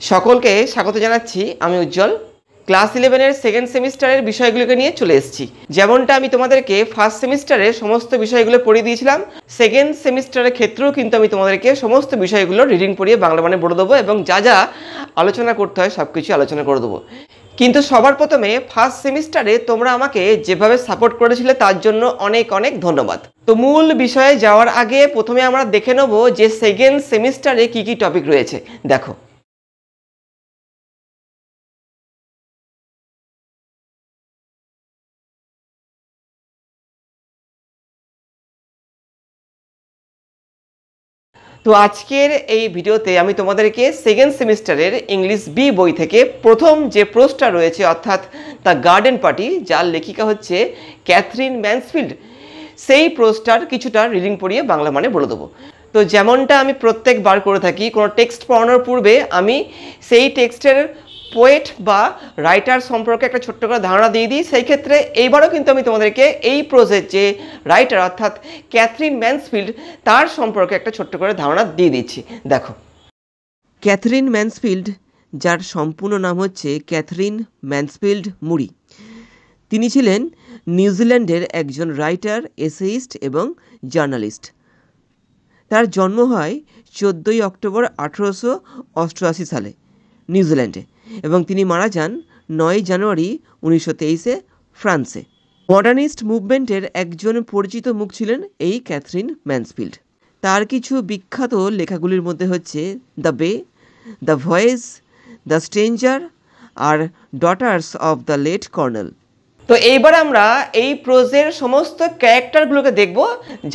সকলকে স্বাগত জানাচ্ছি। আমি উজ্জ্বল। ক্লাস 11-এর সেকেন্ড সেমিস্টারের বিষয়গুলোকে নিয়ে চলে এসেছি। যেমনটা আমি তোমাদেরকে ফার্স্ট সেমিস্টারের সমস্ত বিষয়গুলো পড়িয়ে দিয়েছিলাম, সেকেন্ড সেমিস্টারের ক্ষেত্রেও কিন্তু আমি তোমাদেরকে সমস্ত বিষয়গুলো রিডিং পড়িয়ে বাংলা মানে বলে দেবো এবং যা যা আলোচনা করতে হয় সব কিছু আলোচনা করে দেবো। কিন্তু সবার প্রথমে ফার্স্ট সেমিস্টারে তোমরা আমাকে যেভাবে সাপোর্ট করেছিলে তার জন্য অনেক অনেক ধন্যবাদ। তো মূল বিষয়ে যাওয়ার আগে প্রথমে আমরা দেখে নেব যে সেকেন্ড সেমিস্টারে কি কি টপিক রয়েছে। দেখো, তো আজকের এই ভিডিওতে আমি তোমাদেরকে সেকেন্ড সেমিস্টারের ইংলিশ বি বই থেকে প্রথম যে প্রোজটা রয়েছে অর্থাৎ দ্য গার্ডেন পার্টি, যার লেখিকা হচ্ছে ক্যাথরিন ম্যানসফিল্ড, সেই প্রোজটার কিছুটা রিডিং পড়িয়ে বাংলা মানে বলে দেবো। তো যেমনটা আমি প্রত্যেকবার করে থাকি, কোনো টেক্সট পড়ানোর পূর্বে আমি সেই টেক্সটের পোয়েট বা রাইটার সম্পর্কে একটা ছোট্ট করে ধারণা দিয়ে দিই। সেই ক্ষেত্রে এইবারও কিন্তু আমি তোমাদেরকে এই প্রোজের যে রাইটার অর্থাৎ ক্যাথরিন ম্যানসফিল্ড তার সম্পর্কে একটা ছোট্ট করে ধারণা দিয়ে দিচ্ছি। দেখো, ক্যাথরিন ম্যানসফিল্ড, যার সম্পূর্ণ নাম হচ্ছে ক্যাথরিন ম্যানসফিল্ড মুরি, তিনি ছিলেন নিউজিল্যান্ডের একজন রাইটার, এসেইস্ট এবং জার্নালিস্ট। তার জন্ম হয় 14 অক্টোবর 1888 সালে নিউজিল্যান্ডে এবং তিনি মারা যান 9 জানুয়ারি 1923-এ ফ্রান্সে। মডার্নিস্ট মুভমেন্টের একজন পরিচিত মুখ ছিলেন এই ক্যাথরিন ম্যানসফিল্ড। তার কিছু বিখ্যাত লেখাগুলির মধ্যে হচ্ছে the bay, the voice, the stranger আর daughters of the late colonel. তো এইবার আমরা এই প্রোজের সমস্ত ক্যারেক্টারগুলোকে দেখব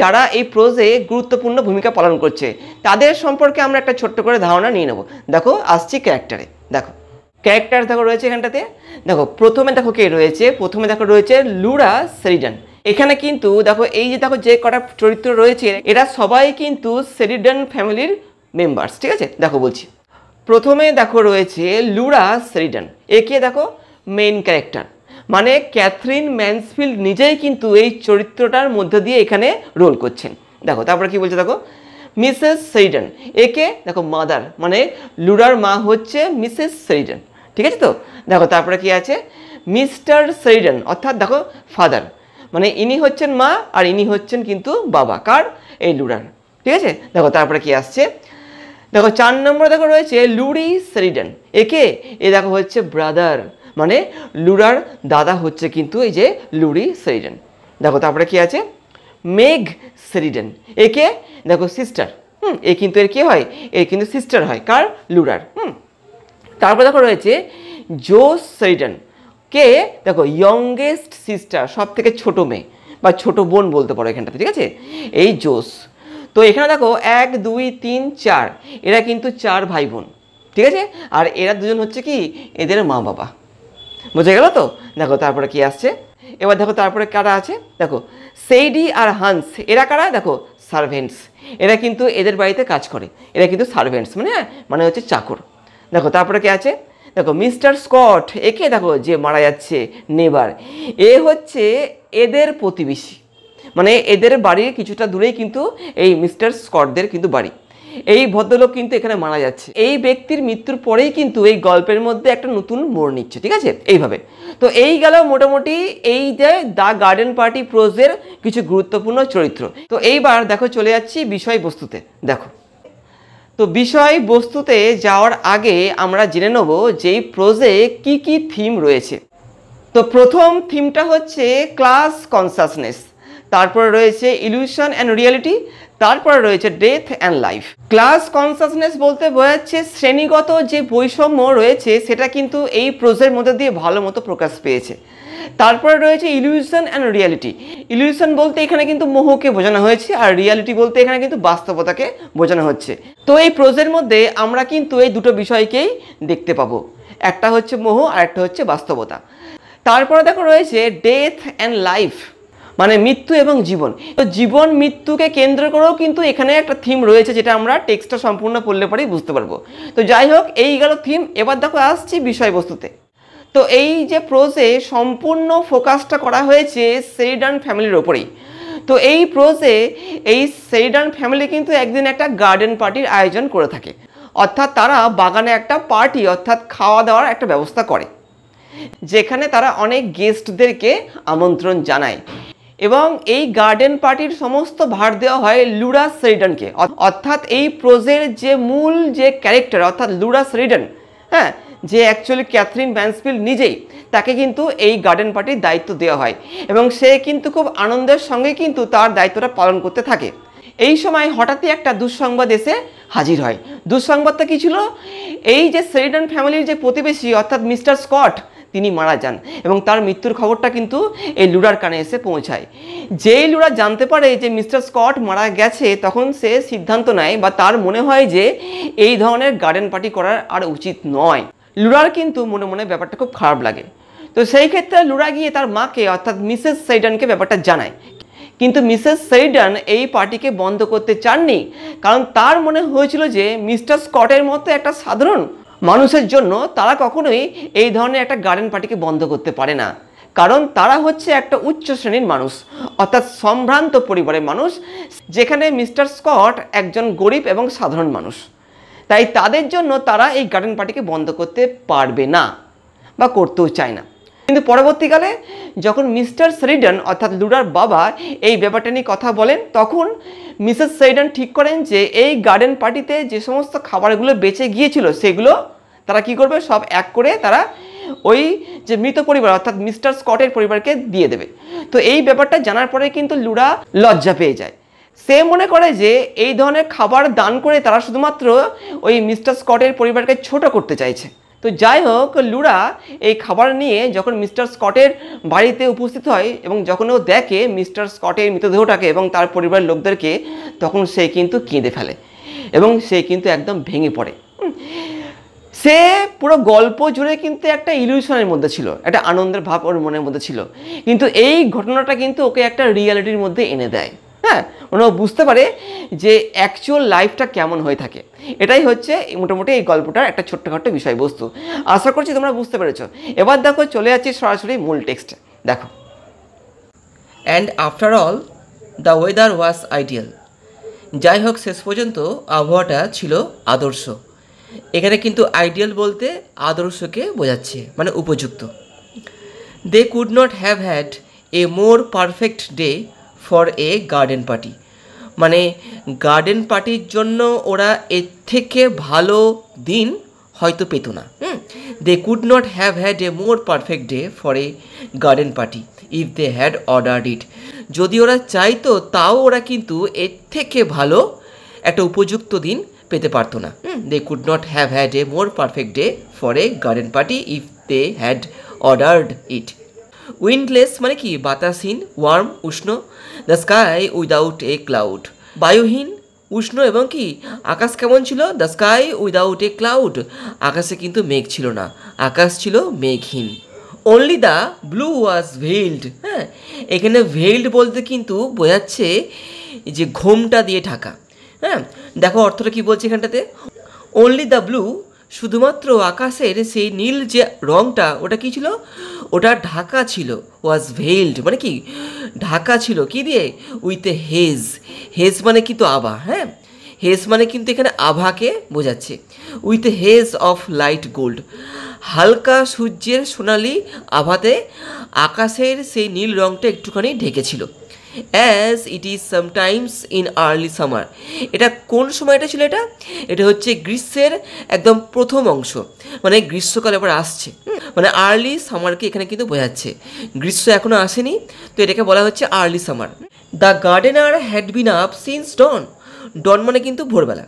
যারা এই প্রোজে গুরুত্বপূর্ণ ভূমিকা পালন করছে, তাদের সম্পর্কে আমরা একটা ছোট্ট করে ধারণা নিয়ে নেব। দেখো, আসছি ক্যারেক্টারে। দেখো, ক্যারেক্টার দেখো রয়েছে এখানটাতে। দেখো, প্রথমে দেখো কে রয়েছে, প্রথমে দেখো রয়েছে লুরা শেরিডান। এখানে কিন্তু দেখো এই যে দেখো যে কটা চরিত্র রয়েছে এরা সবাই কিন্তু শেরিডান ফ্যামিলির মেম্বার্স, ঠিক আছে? দেখো বলছি, প্রথমে দেখো রয়েছে লুরা শেরিডান, একে দেখো মেইন ক্যারেক্টার, মানে ক্যাথরিন ম্যানসফিল্ড নিজেই কিন্তু এই চরিত্রটার মধ্যে দিয়ে এখানে রোল করছেন। দেখো তারপরে কি বলছে, দেখো মিসেস শেরিডান, একে দেখো মাদার, মানে লুরার মা হচ্ছে মিসেস শেরিডান, ঠিক আছে? তো দেখো তারপরে কি আছে, মিস্টার শেরিডান, অর্থাৎ দেখো ফাদার, মানে ইনি হচ্ছেন মা আর ইনি হচ্ছেন কিন্তু বাবা, কার? এই লুরার, ঠিক আছে? দেখো তারপরে কি আসছে, দেখো 4 নম্বরে দেখো রয়েছে লুরি শেরিডান, একে এ দেখো হচ্ছে ব্রাদার, মানে লুরার দাদা হচ্ছে কিন্তু এই যে লুরি শেরিডান। দেখো তারপরে কি আছে, মেগ শেরিডান, একে দেখো সিস্টার, এ কিন্তু এর কি হয়, এর কিন্তু সিস্টার হয়, কার? লুরার। তারপরে দেখো রয়েছে জোস শেরিডান, কে দেখো ইয়ংগেস্ট সিস্টার, সব থেকে ছোট মেয়ে বা ছোট বোন বলতে পারো এখানটাতে, ঠিক আছে? এই জোস। তো এখানে দেখো 1 2 3 4, এরা কিন্তু 4 ভাই বোন, ঠিক আছে? আর এরা দুজন হচ্ছে কি এদের মা বাবা, বুঝে গেল তো? দেখো তারপরে কি আসছে, এবার দেখো তারপরে কারা আছে, দেখো সেইডি আর হান্স, এরা কারা? দেখো সার্ভেন্টস, এরা কিন্তু এদের বাড়িতে কাজ করে, এরা কিন্তু সার্ভেন্টস মানে হচ্ছে চাকর। দেখো তারপরে কি আছে, দেখো মিস্টার স্কট, একে দেখো যে মারা যাচ্ছে নেবার, এ হচ্ছে এদের প্রতিবেশী, মানে এদের বাড়ির কিছুটা দূরেই কিন্তু এই মিস্টার স্কটদের কিন্তু বাড়ি। এই ভদ্রলোক কিন্তু এখানে মারা যাচ্ছে, এই ব্যক্তির মৃত্যুর পরেই কিন্তু এই গল্পের মধ্যে একটা নতুন মোড় নিচ্ছে, ঠিক আছে? এইভাবে। তো এই গেল মোটামুটি এই যে দ্য গার্ডেন পার্টি প্রোজের কিছু গুরুত্বপূর্ণ চরিত্র। তো এইবার দেখো চলে যাচ্ছি বিষয়বস্তুতে। দেখো, তো বিষয়বস্তুতে যাওয়ার আগে আমরা জেনে নেব যে এই প্রোজে কি কি থিম রয়েছে। তো প্রথম থিমটা হচ্ছে ক্লাস কনসাসনেস, তারপরে রয়েছে ইলিউশন অ্যান্ড রিয়েলিটি, তারপরে রয়েছে death and life. Class consciousness বলতে বোঝাচ্ছে শ্রেণীগত যে বৈষম্য রয়েছে সেটা কিন্তু এই প্রোজের মধ্যে দিয়ে ভালো মতো প্রকাশ পেয়েছে। তারপরে রয়েছে ইলিউশন অ্যান্ড রিয়েলিটি, ইলিউশন বলতে এখানে কিন্তু মোহকে বোঝানো হয়েছে আর রিয়েলিটি বলতে এখানে কিন্তু বাস্তবতাকে বোঝানো হচ্ছে। তো এই প্রোজের মধ্যে আমরা কিন্তু এই দুটো বিষয়কেই দেখতে পাবো, একটা হচ্ছে মোহ আর একটা হচ্ছে বাস্তবতা। তারপরে দেখো রয়েছে ডেথ অ্যান্ড লাইফ, মানে মৃত্যু এবং জীবন। তো জীবন মৃত্যুকে কেন্দ্র করেও কিন্তু এখানে একটা থিম রয়েছে, যেটা আমরা টেক্সটটা সম্পূর্ণ পড়লে পরেই বুঝতে পারবো। তো যাই হোক, এই গেল থিম। এবার দেখো আসছি বিষয়বস্তুতে। তো এই যে প্রোজে সম্পূর্ণ ফোকাসটা করা হয়েছে শেরিডান ফ্যামিলির ওপরেই। তো এই প্রোজে এই শেরিডান ফ্যামিলি কিন্তু একদিন একটা গার্ডেন পার্টির আয়োজন করে থাকে, অর্থাৎ তারা বাগানে একটা পার্টি অর্থাৎ খাওয়া দাওয়ার একটা ব্যবস্থা করে, যেখানে তারা অনেক গেস্টদেরকে আমন্ত্রণ জানায়। এবং এই গার্ডেন পার্টির সমস্ত ভার দেওয়া হয় লুরা শেরিডানকে, অর্থাৎ এই প্রোজের যে মূল যে ক্যারেক্টার অর্থাৎ লুরা শেরিডান, হ্যাঁ, যে অ্যাকচুয়ালি ক্যাথরিন ম্যানসফিল্ড নিজেই, তাকে কিন্তু এই গার্ডেন পার্টির দায়িত্ব দেওয়া হয় এবং সে কিন্তু খুব আনন্দের সঙ্গে কিন্তু তার দায়িত্বটা পালন করতে থাকে। এই সময় হঠাৎই একটা দুঃসংবাদ এসে হাজির হয়। দুঃসংবাদটা কী ছিল? এই যে শেরিডান ফ্যামিলির যে প্রতিবেশী অর্থাৎ মিস্টার স্কট, তিনি মারা যান এবং তার মৃত্যুর খবরটা কিন্তু এই লুরার কানে এসে পৌঁছায়। যেই লুরা জানতে পারে যে মিস্টার স্কট মারা গেছে, তখন সে সিদ্ধান্ত নেয় বা তার মনে হয় যে এই ধরনের গার্ডেন পার্টি করার আর উচিত নয়। লুরার কিন্তু মনে মনে ব্যাপারটা খুব খারাপ লাগে। তো সেই ক্ষেত্রে লুরা গিয়ে তার মাকে অর্থাৎ মিসেস শেরিডানকে ব্যাপারটা জানায়। কিন্তু মিসেস শেরিডান এই পার্টিকে বন্ধ করতে চাননি, কারণ তার মনে হয়েছিল যে মিস্টার স্কটের মতো একটা সাধারণ মানুষের জন্য তারা কখনোই এই ধরনের একটা গার্ডেন পার্টিকে বন্ধ করতে পারে না, কারণ তারা হচ্ছে একটা উচ্চ শ্রেণীর মানুষ অর্থাৎ সম্ভ্রান্ত পরিবারের মানুষ, যেখানে মিস্টার স্কট একজন গরিব এবং সাধারণ মানুষ। তাই তাদের জন্য তারা এই গার্ডেন পার্টিকে বন্ধ করতে পারবে না বা করতেও চায় না। কিন্তু পরবর্তীকালে যখন মিস্টার শেরিডান অর্থাৎ লুরার বাবা এই ব্যাপারটা নিয়ে কথা বলেন, তখন মিসেস শেরিডান ঠিক করেন যে এই গার্ডেন পার্টিতে যে সমস্ত খাবারগুলো বেঁচে গিয়েছিল সেগুলো তারা কি করবে, সব এক করে তারা ওই যে মৃত পরিবার অর্থাৎ মিস্টার স্কটের পরিবারকে দিয়ে দেবে। তো এই ব্যাপারটা জানার পরে কিন্তু লুরা লজ্জা পেয়ে যায়। সে মনে করে যে এই ধরনের খাবার দান করে তারা শুধুমাত্র ওই মিস্টার স্কটের পরিবারকে ছোট করতে চাইছে। তো যাই হোক, লুরা এই খাবার নিয়ে যখন মিস্টার স্কটের বাড়িতে উপস্থিত হয় এবং যখন ও দেখে মিস্টার স্কটের মৃতদেহটাকে এবং তার পরিবারের লোকদেরকে, তখন সে কিন্তু কেঁদে ফেলে এবং সে কিন্তু একদম ভেঙে পড়ে। সে পুরো গল্প জুড়ে কিন্তু একটা ইলিউশনের মধ্যে ছিল, একটা আনন্দের ভাব ওর মনের মধ্যে ছিল, কিন্তু এই ঘটনাটা কিন্তু ওকে একটা রিয়ালিটির মধ্যে এনে দেয়। হ্যাঁ, মানে ও বুঝতে পারে যে অ্যাকচুয়াল লাইফটা কেমন হয়ে থাকে। এটাই হচ্ছে মোটামুটি এই গল্পটার একটা ছোট্টখাট্ট বিষয়বস্তু। আশা করছি তোমরা বুঝতে পেরেছো। এবার দেখো, চলে যাচ্ছি সরাসরি মূল টেক্সটে। দেখো, and after all the weather was ideal. যাই হোক, শেষ পর্যন্ত আবহাওয়াটা ছিল আদর্শ। এখানে কিন্তু আইডিয়াল বলতে আদর্শকে বোঝাচ্ছে, মানে উপযুক্ত। They could not have had a more perfect day for a garden party. মানে গার্ডেন পার্টির জন্য ওরা এর থেকে ভালো দিন হয়তো পেত না। They could not have had a more perfect day for a garden party if they had ordered it. যদি ওরা চাইতো তাও ওরা কিন্তু এর থেকে ভালো একটা উপযুক্ত দিন পেতে পারতো না। They could not have had a more perfect day for a garden party if they had ordered it. Windless মানে কি, বাতাসহীন, ওয়ার্ম উষ্ণ, the sky without a cloud, বায়ুহীন, উষ্ণ এবং কি আকাশ কেমন ছিল, the sky without a cloud, আকাশে কিন্তু মেঘ ছিল না, আকাশ ছিল মেঘহীন। Only the blue was veiled. হ্যাঁ, এখানে ভেইলড বলতে কিন্তু বোঝাচ্ছে যে ঘোমটা দিয়ে ঢাকা। হ্যাঁ, দেখো অর্থটা কি বলছে এখানটাতে। অনলি দ্য ব্লু, শুধুমাত্র আকাশের সেই নীল যে রঙটা, ওটা কি ছিল, ওটা ঢাকা ছিল। ওয়াজ ভেইলড মানে কি, ঢাকা ছিল কি দিয়ে, উইথ এ হেজ। হেজ মানে কিন্তু আভা। হ্যাঁ, হেজ মানে কিন্তু এখানে আভাকে বোঝাচ্ছে। With a haze of light gold, হালকা সূর্যের সোনালি আভাতে আকাশের সেই নীল রঙটা একটুখানি ঢেকেছিল। As it is sometimes in early summer. এটা কোন সময়টা ছিল? এটা হচ্ছে গ্রীষ্মের একদম প্রথম অংশ, মানে গ্রীষ্মকাল এবার আসছে, মানে আর্লি সামারকে এখানে কিন্তু বোঝাচ্ছে। গ্রীষ্ম এখনও আসেনি, তো এটাকে বলা হচ্ছে early summer. The gardener had been up since dawn. Dawn মানে কিন্তু ভোরবেলা।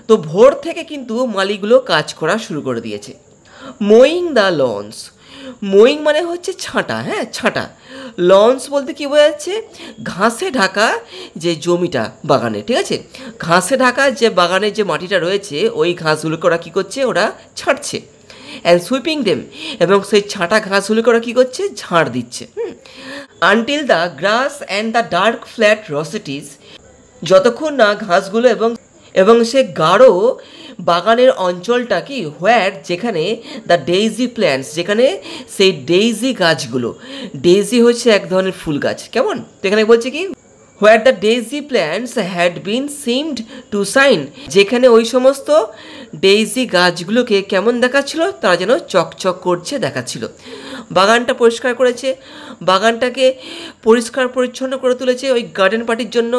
তো ভোর থেকে কিন্তু মালিগুলো কাজ করা শুরু করে দিয়েছে। মোয়িং দ্য লন্স, মোয়িং মানে হচ্ছে ছাঁটা। হ্যাঁ, ছাঁটা। লন্স বলতে কী বোঝাচ্ছে, ঘাসে ঢাকা যে জমিটা বাগানে, ঠিক আছে, ঘাসে ঢাকা যে বাগানের যে মাটিটা রয়েছে, ওই ঘাসগুলোকে ওরা কী করছে, ওরা ছাঁটছে। অ্যান্ড সুইপিং দেম, এবং সেই ছাঁটা ঘাসগুলোকে ওরা কী করছে, ঝাড় দিচ্ছে। Until the grass and the dark flat rosettes, যতক্ষণ না ঘাসগুলো এবং সে গাঢ় বাগানের অঞ্চলটা কি, হোয়ার, যেখানে দ্য ডেইজি প্ল্যান্টস, যেখানে সেই ডেইজি গাছগুলো, ডেইজি হচ্ছে এক ধরনের ফুল গাছ, কেমন, তো এখানে বলছে কি, where the daisy plants had been seemed to shine, যেখানে ওই সমস্ত ডেইজি গাছগুলোকে কেমন দেখাচ্ছিল, তারা যেন চকচক করছে দেখাচ্ছিল। বাগানটা পরিষ্কার করেছে, বাগানটাকে পরিষ্কার পরিচ্ছন্ন করে তুলেছে ওই গার্ডেন পার্টির জন্য।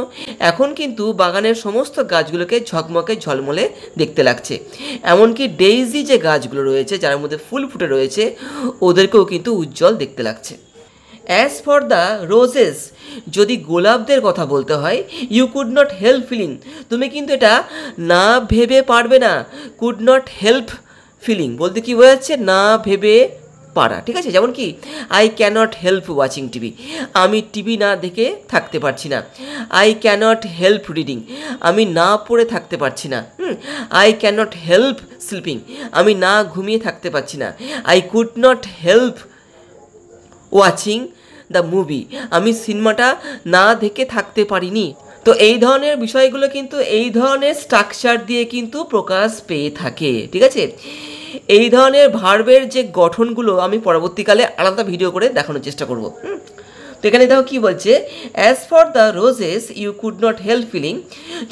এখন কিন্তু বাগানের সমস্ত গাছগুলোকে ঝকমকে ঝলমলে দেখতে লাগছে। এমনকি ডেইজি যে গাছগুলো রয়েছে যার মধ্যে ফুল ফুটে রয়েছে ওদেরকেও কিন্তু উজ্জ্বল দেখতে লাগছে। অ্যাজ ফর দ্য রোজেস, যদি গোলাপদের কথা বলতে হয়, you could not help feeling, তুমি কিন্তু এটা না ভেবে পারবে না। কুড নট হেল্প ফিলিং বলতে কি বোঝাচ্ছে, না ভেবে পারা, ঠিক আছে। যেমন কি I cannot help watching TV, আমি টিভি না দেখে থাকতে পারছি না। আই ক্যানট হেল্প রিডিং, আমি না পড়ে থাকতে পারছি না। আই ক্যানট হেল্প স্লিপিং, আমি না ঘুমিয়ে থাকতে পারছি না। I could not help watching the movie, আমি সিনেমাটা না দেখে থাকতে পারিনি। তো এই ধরনের বিষয়গুলো কিন্তু এই ধরনের স্ট্রাকচার দিয়ে কিন্তু প্রকাশ পেয়ে থাকে, ঠিক আছে। এই ধরনের ভার্বের যে গঠনগুলো আমি পরবর্তীকালে আলাদা ভিডিও করে দেখানোর চেষ্টা করব। তো এখানে দেখো কি বলছে, as for the roses you could not help feeling,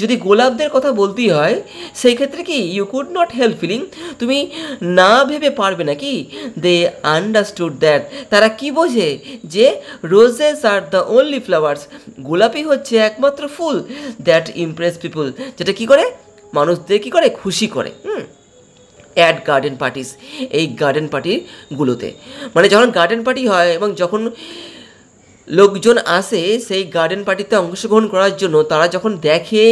যদি গোলাপদের কথা বলতেই হয় সেই ক্ষেত্রে কি you could not help feeling, তুমি না ভেবে পারবে না কি, দে আন্ডারস্টুড দ্যাট, তারা কি বোঝে যে roses are the only flowers, গোলাপই হচ্ছে একমাত্র ফুল, দ্যাট ইমপ্রেস পিপল, যেটা কি করে মানুষদের কি করে খুশি করে। অ্যাট গার্ডেন পার্টিস, এই গার্ডেন পার্টিগুলোতে, মানে যখন গার্ডেন পার্টি হয় এবং যখন লোকজন আসে সেই গার্ডেন পার্টিতে অংশগ্রহণ করার জন্য, তারা যখন দেখে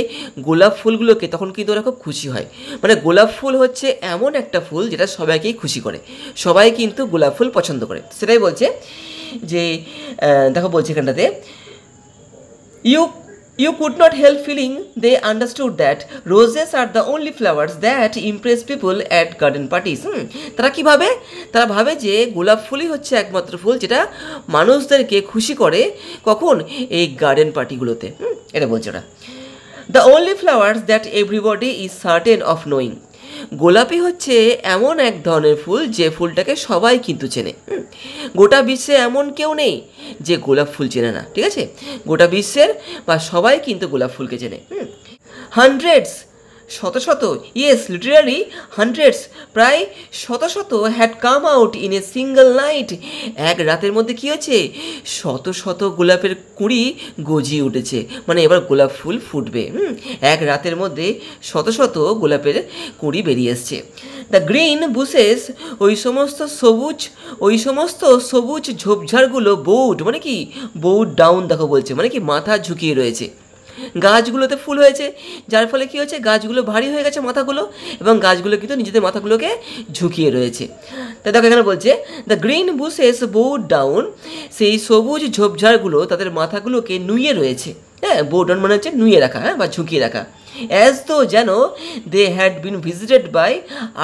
গোলাপ ফুলগুলোকে তখন কিন্তু ওরা খুব খুশি হয়। মানে গোলাপ ফুল হচ্ছে এমন একটা ফুল যেটা সবাইকেই খুশি করে, সবাই কিন্তু গোলাপ ফুল পছন্দ করে। সেটাই বলছে যে দেখো বলছে এখানটাতে, You could not help feeling they understood that roses are the only flowers that impress people at garden parties. তারা কি ভাবে, তারা ভাবে যে গোলাপ ফুলই হচ্ছে একমাত্র ফুল যেটা মানুষদেরকে খুশি করে, কখন এই গার্ডেন পার্টিগুলোতে। এটা বলছে ওরা, the only flowers that everybody is certain of knowing, গোলাপই হচ্ছে এমন এক ধরনের ফুল যে ফুলটাকে সবাই কিন্তু চেনে। গোটা বিশ্বে এমন কেউ নেই যে গোলাপ ফুল চেনে না, ঠিক আছে। গোটা বিশ্বের বা সবাই কিন্তু গোলাপ ফুলকে চেনে। হান্ড্রেডস, শত শত, ইয়েস লিটারালি হান্ড্রেডস, প্রায় শত শত had come out in a single night, এক রাতের মধ্যে কী হয়েছে, শত শত গোলাপের কুঁড়ি গজিয়ে উঠেছে, মানে এবার গোলাপ ফুল ফুটবে। এক রাতের মধ্যে শত শত গোলাপের কুঁড়ি বেরিয়ে এসছে। দ্য গ্রিন বুশেস, ওই সমস্ত সবুজ ঝোপঝাড়গুলো বোউড, মানে কি বোউড ডাউন, দেখো বলছে মানে কি মাথা ঝুঁকিয়ে রয়েছে। গাছগুলোতে ফুল হয়েছে যার ফলে কী হয়েছে, গাছগুলো ভারী হয়ে গেছে মাথাগুলো, এবং গাছগুলো কিন্তু নিজেদের মাথাগুলোকে ঝুঁকিয়ে রয়েছে। তাই দেখো এখানে বলছে দ্য গ্রিন বুশেস বোউড ডাউন, সেই সবুজ ঝোপঝাড়গুলো তাদের মাথাগুলোকে নুয়ে রয়েছে। হ্যাঁ, বোউড ডাউন মানে হচ্ছে নুয়ে রাখা, বা ঝুঁকিয়ে রাখা। অ্যাজ তো যেন they had been visited by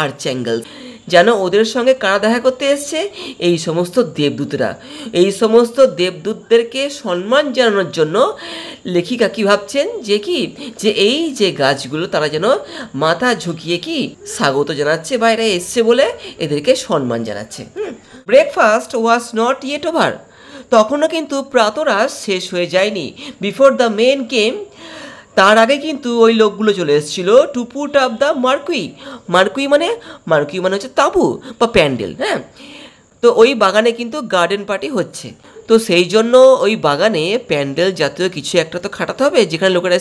archangels, যেন ওদের সঙ্গে কারা দেখা করতে এসছে, এই সমস্ত দেবদূতরা। এই সমস্ত দেবদূতদেরকে সম্মান জানানোর জন্য লেখিকা কী ভাবছেন যে কি, যে এই যে গাছগুলো তারা যেন মাথা ঝুঁকিয়ে কি স্বাগত জানাচ্ছে, বা এরা এসছে বলে এদেরকে সম্মান জানাচ্ছে। Breakfast was not yet over, তখনও কিন্তু প্রাতরাশ শেষ হয়ে যায়নি। বিফোর দ্য মেন কেম, তার আগে কিন্তু ওই লোকগুলো চলে এসেছিল to put up the marquee মানে হচ্ছে তাঁবু বা প্যান্ডেল। হ্যাঁ, তো ওই বাগানে কিন্তু গার্ডেন পার্টি হচ্ছে, তো সেই জন্য ওই বাগানে প্যান্ডেল জাতীয় কিছু একটা তো খাটাতে হবে, যেখানে লোকেরা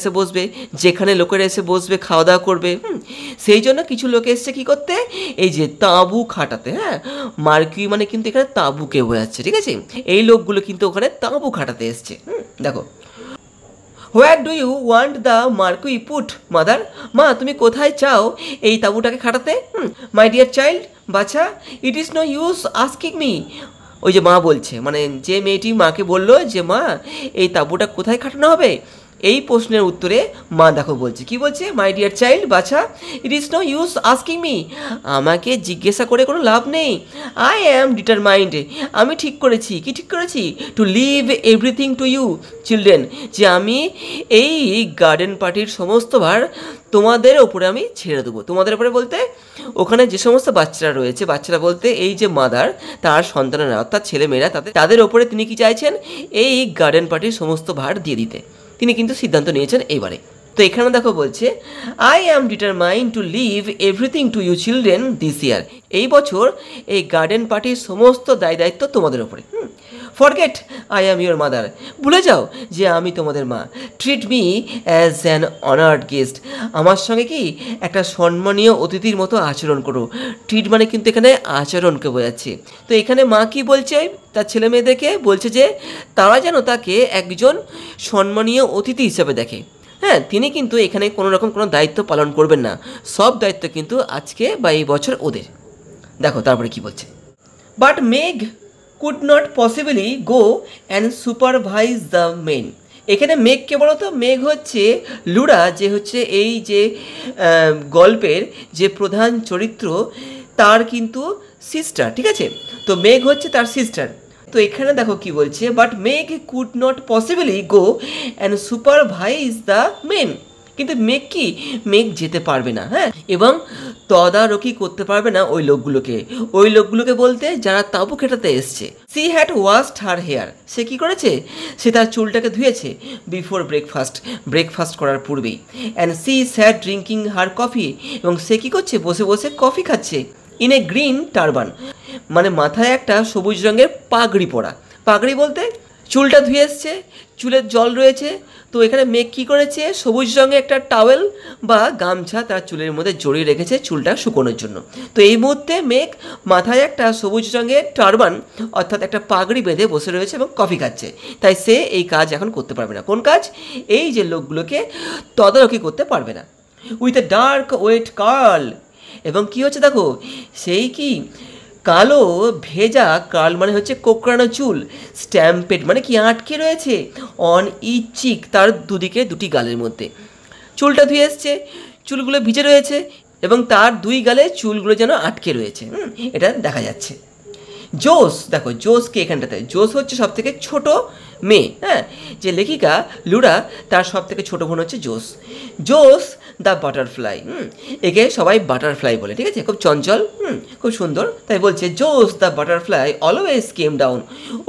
এসে বসবে খাওয়া দাওয়া করবে। সেই জন্য কিছু লোক এসছে কী করতে, এই যে তাঁবু খাটাতে। হ্যাঁ, মার্কুই মানে কিন্তু এখানে তাঁবুকে বোঝাচ্ছে, ঠিক আছে। এই লোকগুলো কিন্তু ওখানে তাঁবু খাটাতে এসছে। দেখো, where do you want the marquee put mother, মা তুমি কোথায় চাও এই তাঁবুটাকে খাটাতে। মাই ডিয়ার চাইল্ড, বাচ্চা, it is no use asking me, ওই যে মা বলছে, মানে যে মেয়েটি মাকে বললো যে মা এই তাঁবুটা কোথায় খাটানো হবে, এই প্রশ্নের উত্তরে মা দেখো বলছে, কি বলছে, মাই ডিয়ার চাইল্ড, বাচ্চা, it is no use asking me, আমাকে জিজ্ঞাসা করে কোনো লাভ নেই। আই অ্যাম ডিটারমাইন্ড, আমি ঠিক করেছি, কি ঠিক করেছি, to leave everything to you children, যে আমি এই গার্ডেন পার্টির সমস্ত ভার তোমাদের ওপরে আমি ছেড়ে দেবো। তোমাদের ওপরে বলতে ওখানে যে সমস্ত বাচ্চারা রয়েছে, বাচ্চারা বলতে এই যে মাদার, তার সন্তানেরা অর্থাৎ ছেলেমেয়েরা, তাদের ওপরে তিনি কি চাইছেন, এই গার্ডেন পার্টির সমস্ত ভার দিয়ে দিতে। তিনি কিন্তু সিদ্ধান্ত নিয়েছেন এইবারে। তো এখানে দেখো বলছে, I am determined to leave everything to you children this year. এই বছর এই গার্ডেন পার্টির সমস্ত দায় দায়িত্ব তোমাদের ওপরে। Forget I am your mother, ভুলে যাও যে আমি তোমাদের মা। Treat me as an honoured guest, আমার সঙ্গে কি একটা সম্মানীয় অতিথির মতো আচরণ করো। ট্রিট মানে কিন্তু এখানে আচরণকে বোঝাচ্ছে। তো এখানে মা কি বলছে তার ছেলে মেয়েদেরকে, বলছে যে তারা যেন তাকে একজন সম্মানীয় অতিথি হিসাবে দেখে। হ্যাঁ, তিনি কিন্তু এখানে কোনো রকম কোনো দায়িত্ব পালন করবেন না, সব দায়িত্ব কিন্তু আজকে বা এই বছর ওদের। দেখো তারপরে কি বলছে, but Meg could not possibly go and supervise the men. এখানে মেঘ কে বলো তো, মেঘ হচ্ছে লুরা, যে হচ্ছে এই যে গল্পের যে প্রধান চরিত্র তার কিন্তু সিস্টার, ঠিক আছে। তো মেঘ হচ্ছে তার সিস্টার। তো এখানে দেখো কি বলছে, but Meg could not possibly go and supervise the men. কিন্তু মেঘ কি, মেঘ যেতে পারবে না, হ্যাঁ, এবং তদারকি করতে পারবে না ওই লোকগুলোকে বলতে যারা তাঁবু খেটাতে এসছে। She had washed her hair, সে কি করেছে, সে তার চুলটাকে ধুয়েছে বিফোর ব্রেকফাস্ট করার পূর্বেই। And she sat drinking her coffee, এবং সে কি করছে, বসে বসে কফি খাচ্ছে। ইন এ গ্রিন টারবান, মানে মাথায় একটা সবুজ রঙের পাগড়ি পরা। পাগড়ি বলতে চুলটা ধুয়ে এসছে, চুলের জল রয়েছে। তো এখানে মেঘ কী করেছে, সবুজ রঙের একটা টাওয়েল বা গামছা তার চুলের মধ্যে জড়িয়ে রেখেছে চুলটা শুকোনোর জন্য। তো এই মুহূর্তে মেঘ মাথায় একটা সবুজ রঙের টারবান অর্থাৎ একটা পাগড়ি বেঁধে বসে রয়েছে এবং কফি খাচ্ছে। তাই সে এই কাজ এখন করতে পারবে না। কোন কাজ, এই যে লোকগুলোকে তদারকি করতে পারবে না। With a dark wet curl, এবং কি হচ্ছে দেখো, সেই কি কালো ভেজা কার্ল মানে হচ্ছে কোকড়ানো চুল, স্ট্যাম্পেড মানে কি আটকে রয়েছে, অন ইচ চিক তার দুদিকে দুটি গালের মধ্যে। চুলটা ধুয়ে এসছে, চুলগুলো ভিজে রয়েছে এবং তার দুই গালে চুলগুলো যেন আটকে রয়েছে, এটা দেখা যাচ্ছে। জোস, দেখো জোসকে এখানটাতে, জোস হচ্ছে সব থেকে ছোটো মেয়ে, হ্যাঁ, যে লেখিকা লুরা তার সব থেকে ছোটো বোন হচ্ছে জোস। জোস দ্য বাটারফ্লাই, একে সবাই বাটারফ্লাই বলে, ঠিক আছে, খুব চঞ্চল, খুব সুন্দর, তাই বলছে Jose the butterfly always came down.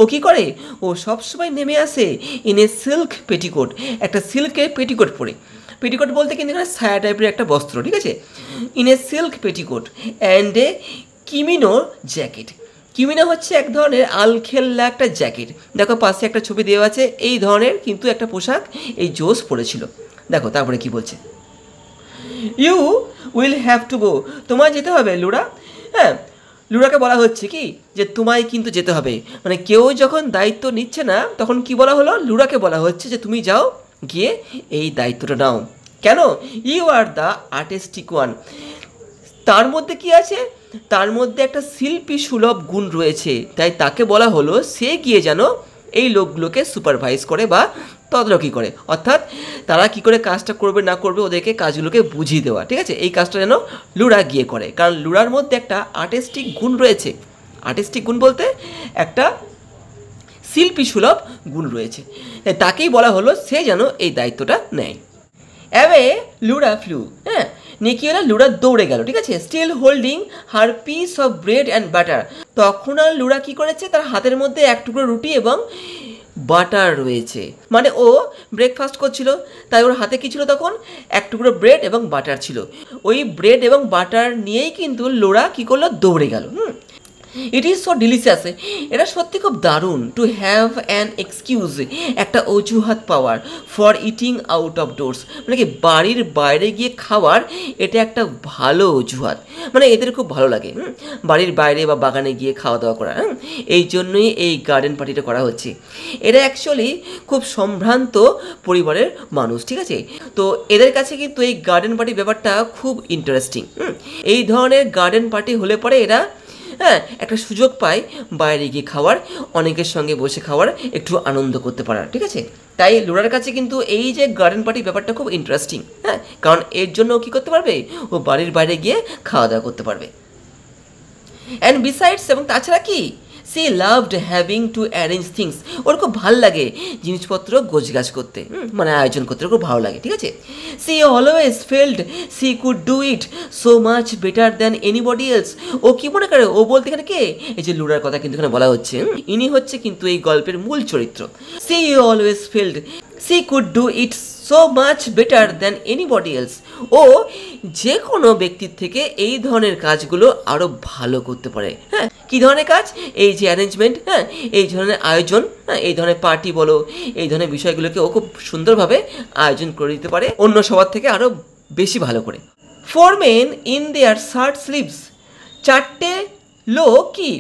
ও কী করে, ও সবসময় নেমে আসে ইন এ সিল্ক পেটিকোট, একটা সিল্কের পেটিকোট পরে। পেটিকোট বলতে কিন্তু এখানে ছায়া টাইপের একটা বস্ত্র, ঠিক আছে। In a silk petticoat and a kimono jacket. Kimono হচ্ছে এক ধরনের আলখেল্লা একটা জ্যাকেট। দেখো পাশে একটা ছবি দেওয়া আছে, এই ধরনের কিন্তু একটা পোশাক এই জোস পরেছিল। দেখো তারপরে কি বলছে, you will have to go, তোমায় যেতে হবে লুরা। হ্যাঁ, লুরাকে বলা হচ্ছে কি যে তোমায় কিন্তু যেতে হবে, মানে কেউ যখন দায়িত্ব নিচ্ছে না তখন কি বলা হলো, লুরাকে বলা হচ্ছে যে তুমি যাও, গিয়ে এই দায়িত্বটা নাও। কেন, you are the artistic one, তার মধ্যে কি আছে, তার মধ্যে একটা শিল্পী সুলভ গুণ রয়েছে, তাই তাকে বলা হলো সে গিয়ে যেন এই লোকগুলোকে সুপারভাইজ করে বা তদারকি করে, অর্থাৎ তারা কি করে কাজটা করবে না করবে ওদেরকে কাজগুলোকে বুঝিয়ে দেওয়া, ঠিক আছে। এই কাজটা যেন লুরা গিয়ে করে, কারণ লুরার মধ্যে একটা আর্টিস্টিক গুণ রয়েছে। আর্টিস্টিক গুণ বলতে একটা শিল্পী সুলভ গুণ রয়েছে, তাকেই বলা হলো সে যেন এই দায়িত্বটা নেয়। অ্যাওয়ে লুরা ফ্লু, হ্যাঁ, নিকিওলা লুরা দৌড়ে গেল, ঠিক আছে, still holding her piece of bread and butter. তখন আর লুরা কী করেছে, তার হাতের মধ্যে এক টুকরো রুটি এবং বাটার রয়েছে, মানে ও ব্রেকফাস্ট করছিল, তাই ওর হাতে কী ছিল তখন, এক টুকরো ব্রেড এবং বাটার ছিল। ওই ব্রেড এবং বাটার নিয়েই কিন্তু লুরা কী করলো, দৌড়ে গেল। ইট ইজ সো ডিলিশিয়াস, এটা সত্যি খুব দারুণ। টু হ্যাভ অ্যান এক্সকিউজ, একটা অজুহাত পাওয়ার, for eating out of doors, মানে কি বাড়ির বাইরে গিয়ে খাওয়ার, এটা একটা ভালো অজুহাত, মানে এদের খুব ভালো লাগে বাড়ির বাইরে বা বাগানে গিয়ে খাওয়া দাওয়া করা। এই জন্যই এই গার্ডেন পার্টিটা করা হচ্ছে। এরা অ্যাকচুয়ালি খুব সম্ভ্রান্ত পরিবারের মানুষ, ঠিক আছে। তো এদের কাছে কিন্তু এই গার্ডেন পার্টি ব্যাপারটা খুব ইন্টারেস্টিং। এই ধরনের গার্ডেন পার্টি হলে পরে এরা একটা সুযোগ পায় বাইরে গিয়ে খাওয়ার, অনেকের সঙ্গে বসে খাওয়ার, একটু আনন্দ করতে পারার, ঠিক আছে। তাই লুরার কাছে কিন্তু এই যে গার্ডেন পার্টি ব্যাপারটা খুব ইন্টারেস্টিং, কারণ এর জন্য কী করতে পারবে, ও বাড়ির বাইরে গিয়ে খাওয়া দাওয়া করতে পারবে। অ্যান্ড বিসাইডস, এবং তাছাড়া কি, she loved having to arrange things, ওর খুব ভালো লাগে জিনিসপত্র গোছগাছ করতে, মানে আয়োজন করতে খুব ভালো লাগে, ঠিক আছে। She always felt she could do it so much better than anybody else. ও কি মনে করে, ও বলতে এখানে কে, এই যে লুরার কথা কিন্তু এখানে বলা হচ্ছে, ইনি হচ্ছে কিন্তু এই গল্পের মূল চরিত্র। She always felt, she could do it so much better than anybody else. ও যে কোনো ব্যক্তির থেকে এই ধরনের কাজগুলো আরও ভালো করতে পারে। হ্যাঁ, কী ধরনের কাজ? এই যে অ্যারেঞ্জমেন্ট, হ্যাঁ, এই ধরনের আয়োজন, হ্যাঁ, এই ধরনের পার্টি বলো, এই ধরনের বিষয়গুলোকে ও খুব সুন্দরভাবে আয়োজন করে দিতে পারে অন্য সবার থেকে আরও বেশি ভালো করে। 4 men in their shirt sleeves, 4টে লোক কি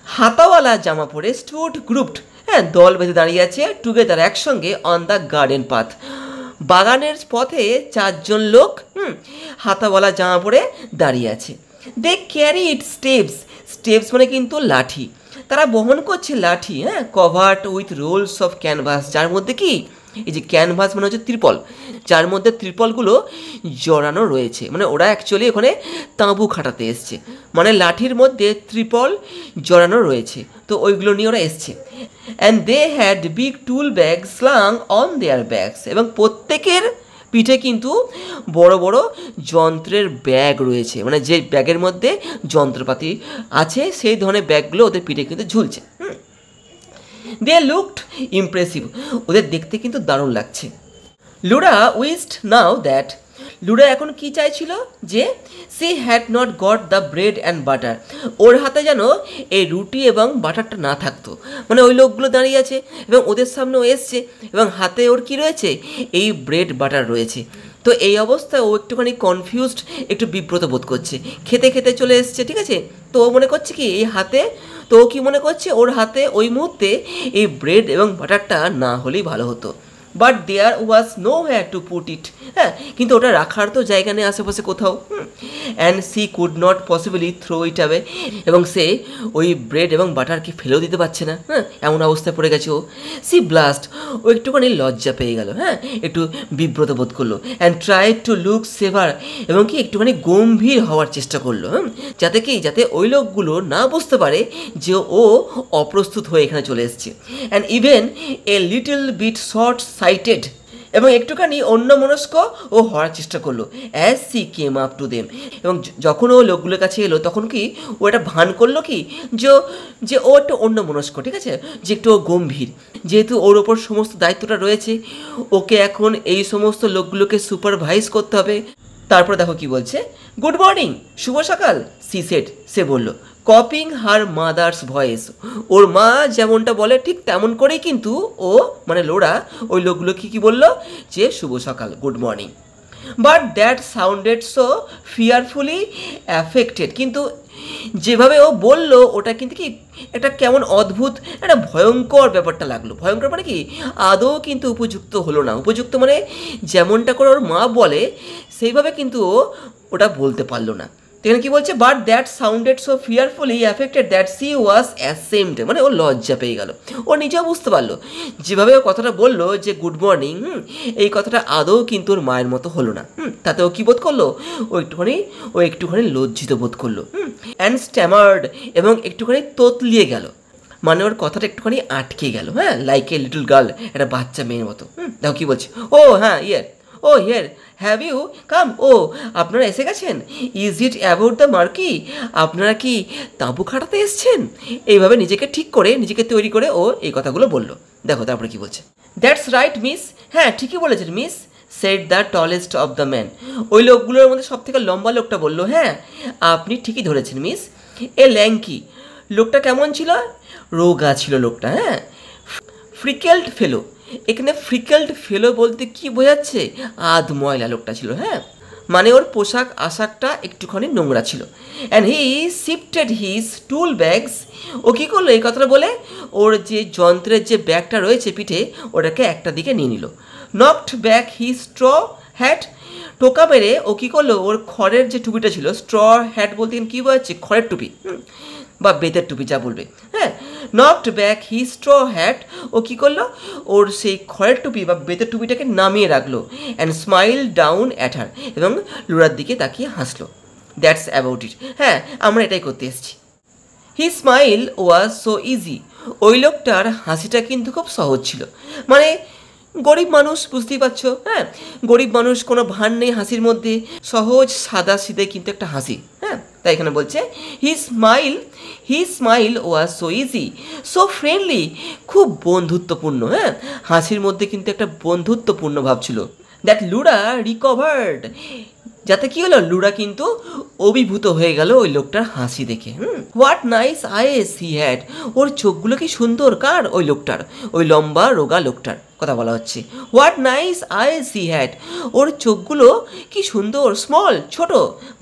হাতাওয়ালা জামা পরে স্টুড গ্রুপড, হ্যাঁ, দল বেঁধে দাঁড়িয়ে আছে টুগেদার একসঙ্গে অন দ্য গার্ডেন পাথ, বাগানের পথে 4জন লোক হাতাওয়ালা জামা পরে দাঁড়িয়ে আছে। They carried steps, steps মানে কিন্তু লাঠি, তারা বহন করছে লাঠি, হ্যাঁ, covered with rolls of canvas, যার মধ্যে কি এই যে ক্যানভাস মানে হচ্ছে ত্রিপল, যার মধ্যে ত্রিপলগুলো জড়ানো রয়েছে, মানে ওরা অ্যাকচুয়ালি ওখানে তাঁবু খাটাতে এসছে, মানে লাঠির মধ্যে ত্রিপল জড়ানো রয়েছে, তো ওইগুলো নিয়ে ওরা এসছে। And they had big tool bags slung on their bags, এবং প্রত্যেকের পিঠে কিন্তু বড় বড় যন্ত্রের ব্যাগ রয়েছে, মানে যে ব্যাগের মধ্যে যন্ত্রপাতি আছে সেই ধরনের ব্যাগগুলো ওদের পিঠে কিন্তু ঝুলছে। দে লুকড ইমপ্রেসিভ, ওদের দেখতে কিন্তু দারুণ লাগছে। লুরা উইসড নাও দ্যাট, লুরা এখন কি চাইছিল? যে she had not got the bread and butter, ওর হাতে যেন এই রুটি এবং বাটারটা না থাকতো, মানে ওই লোকগুলো দাঁড়িয়ে আছে এবং ওদের সামনে ও এসছে এবং হাতে ওর কি রয়েছে? এই ব্রেড বাটার রয়েছে। তো এই অবস্থায় ও একটুখানি কনফিউজড, একটু বিব্রত বোধ করছে, খেতে খেতে চলে এসছে, ঠিক আছে, তো ও মনে করছে কি এই হাতে, তো ও কি মনে করছে ওর হাতে ওই মুহূর্তে এই ব্রেড এবং বাটারটা না হলেই ভালো হতো। But there was nowhere to put it, হ্যাঁ, কিন্তু ওটা রাখার তো জায়গা নেই আশেপাশে কোথাও। And she could not possibly throw it away, এবং সে ওই ব্রেড এবং বাটারকে ফেলেও দিতে পারছে না, হ্যাঁ, এমন অবস্থায় পড়ে গেছে ও। সি ব্লাস্ট, ও একটুখানি লজ্জা পেয়ে গেল, হ্যাঁ, একটু বিব্রত বোধ করলো। অ্যান্ড ট্রাই টু লুক সেভার, এবং কি একটুখানি গম্ভীর হওয়ার চেষ্টা করলো, যাতে কি যাতে ওই লোকগুলো না বুঝতে পারে যে ও অপ্রস্তুত হয়ে এখানে চলে এসছে। And even a little bit short sighted, এবং একটুখানি অন্যমনস্ক ও হওয়ার চেষ্টা করলো। As she came up to them, এবং যখন ও লোকগুলোর কাছে এলো তখন কি ও এটা ভান করলো কি যে ও একটু অন্যমনস্ক, ঠিক আছে, যে একটু গম্ভীর, যেহেতু ওর ওপর সমস্ত দায়িত্বটা রয়েছে, ওকে এখন এই সমস্ত লোকগুলোকে সুপারভাইজ করতে হবে। তারপর দেখো কি বলছে, গুড মর্নিং, শুভ সকাল, সি সেড, সে বলল, কপিং হার মাদার্স ভয়েস, ওর মা যেমনটা বলে ঠিক তেমন করেই কিন্তু ও মানে লোরা ওই লোকগুলো কি বললো যে শুভ সকাল, good morning. But that sounded so fearfully affected, কিন্তু যেভাবে ও বলল ওটা কিন্তু কি একটা কেমন অদ্ভুত একটা ভয়ঙ্কর ব্যাপারটা লাগলো। ভয়ঙ্কর মানে কি আদৌ কিন্তু উপযুক্ত হলো না, উপযুক্ত মানে যেমনটা করে ওর মা বলে সেইভাবে কিন্তু ও ওটা বলতে পারলো না। এখানে কি বলছে, but that sounded so fearfully affected that she was ashamed, মানে ও লজ্জা পেয়ে গেল, ও নিজেও বুঝতে পারলো যেভাবে ও কথাটা বললো যে গুড মর্নিং, এই কথাটা আদৌ কিন্তু ওর মায়ের মতো হলো না। তাতে ও কী বোধ করলো, ও একটুখানি লজ্জিত বোধ করলো। অ্যান্ড স্ট্যামার্ড, এবং একটুখানি তোতলিয়ে গেল, মানে ওর কথাটা একটুখানি আটকে গেল, হ্যাঁ, লাইক এ লিটল গার্ল, একটা বাচ্চা মেয়ের মতো। দেখো কী বলছে, ও হ্যাঁ ইয়ে, oh here have you come, ও আপনারা এসে গেছেন, is it about the marquee, আপনারা কি তাঁবু খাটাতে এসছেন? এইভাবে নিজেকে ঠিক করে নিজেকে তৈরি করে ও এই কথাগুলো বললো। দেখো তারপরে কি বলছে, দ্যাটস রাইট মিস, হ্যাঁ ঠিকই বলেছেন miss, said the tallest of the man, ওই লোকগুলোর মধ্যে সব থেকে লম্বা লোকটা বললো, হ্যাঁ আপনি ঠিকই ধরেছেন মিস। এ ল্যাঙ্কি, লোকটা কেমন ছিল? রোগা ছিল লোকটা, হ্যাঁ। ফ্রিকেলড ফেলো, এখানে ফ্রিকেলড ফেলো বলতে কি বোঝাচ্ছে? আধ ময়লা লোকটা ছিল, হ্যাঁ, মানে ওর পোশাক আশাকটা একটুখানি নোংরা ছিল। And he shifted his tool bags, ও কী করলো এই কথাটা বলে ওর যে যন্ত্রের যে ব্যাগটা রয়েছে পিঠে ওটাকে একটা দিকে নিয়ে নিল। Knocked back his straw hat, টোকা মেরে ও কী করলো ওর খড়ের যে টুপিটা ছিল, স্ট্র হ্যাট বলতে কী বোঝাচ্ছে? খড়ের টুপি বা বেতের টুপি যা বলবে, হ্যাঁ। Knocked back he straw hat, ও কী করলো ওর সেই খড়ের টুপি বা বেতের টুপিটাকে নামিয়ে রাখলো। And smile down at her, এবং লুরার দিকে তাকিয়ে হাসলো। দ্যাটস অ্যাবাউট ইট, হ্যাঁ আমরা এটাই করতে এসেছি। হি স্মাইল ওয়াজ সো ইজি, ওই লোকটার হাসিটা কিন্তু খুব সহজ ছিল, মানে গরিব মানুষ, বুঝতেই পারছো, হ্যাঁ গরিব মানুষ, কোনো ভান নেই হাসির মধ্যে, সহজ সাদা সিধে কিন্তু একটা হাসি, হ্যাঁ তাই এখানে বলছে হি smile was so easy so friendly, খুব বন্ধুত্বপূর্ণ। হ্যাঁ, হাসির মধ্যে কিন্তু একটা বন্ধুত্বপূর্ণ ভাব ছিল। দ্যাট লুরা রিকভার্ড, যাতে কি হলো, লুরা কিন্তু অভিভূত হয়ে গেল ওই লোকটার হাসি দেখে। What nice eyes he had, ওর চোখগুলো কি সুন্দর। কার? ওই লোকটার, ওই লম্বা রোগা লোকটার কথা বলা হচ্ছে। What nice eyes he had, ওর চোখগুলো কি সুন্দর। স্মল, ছোট,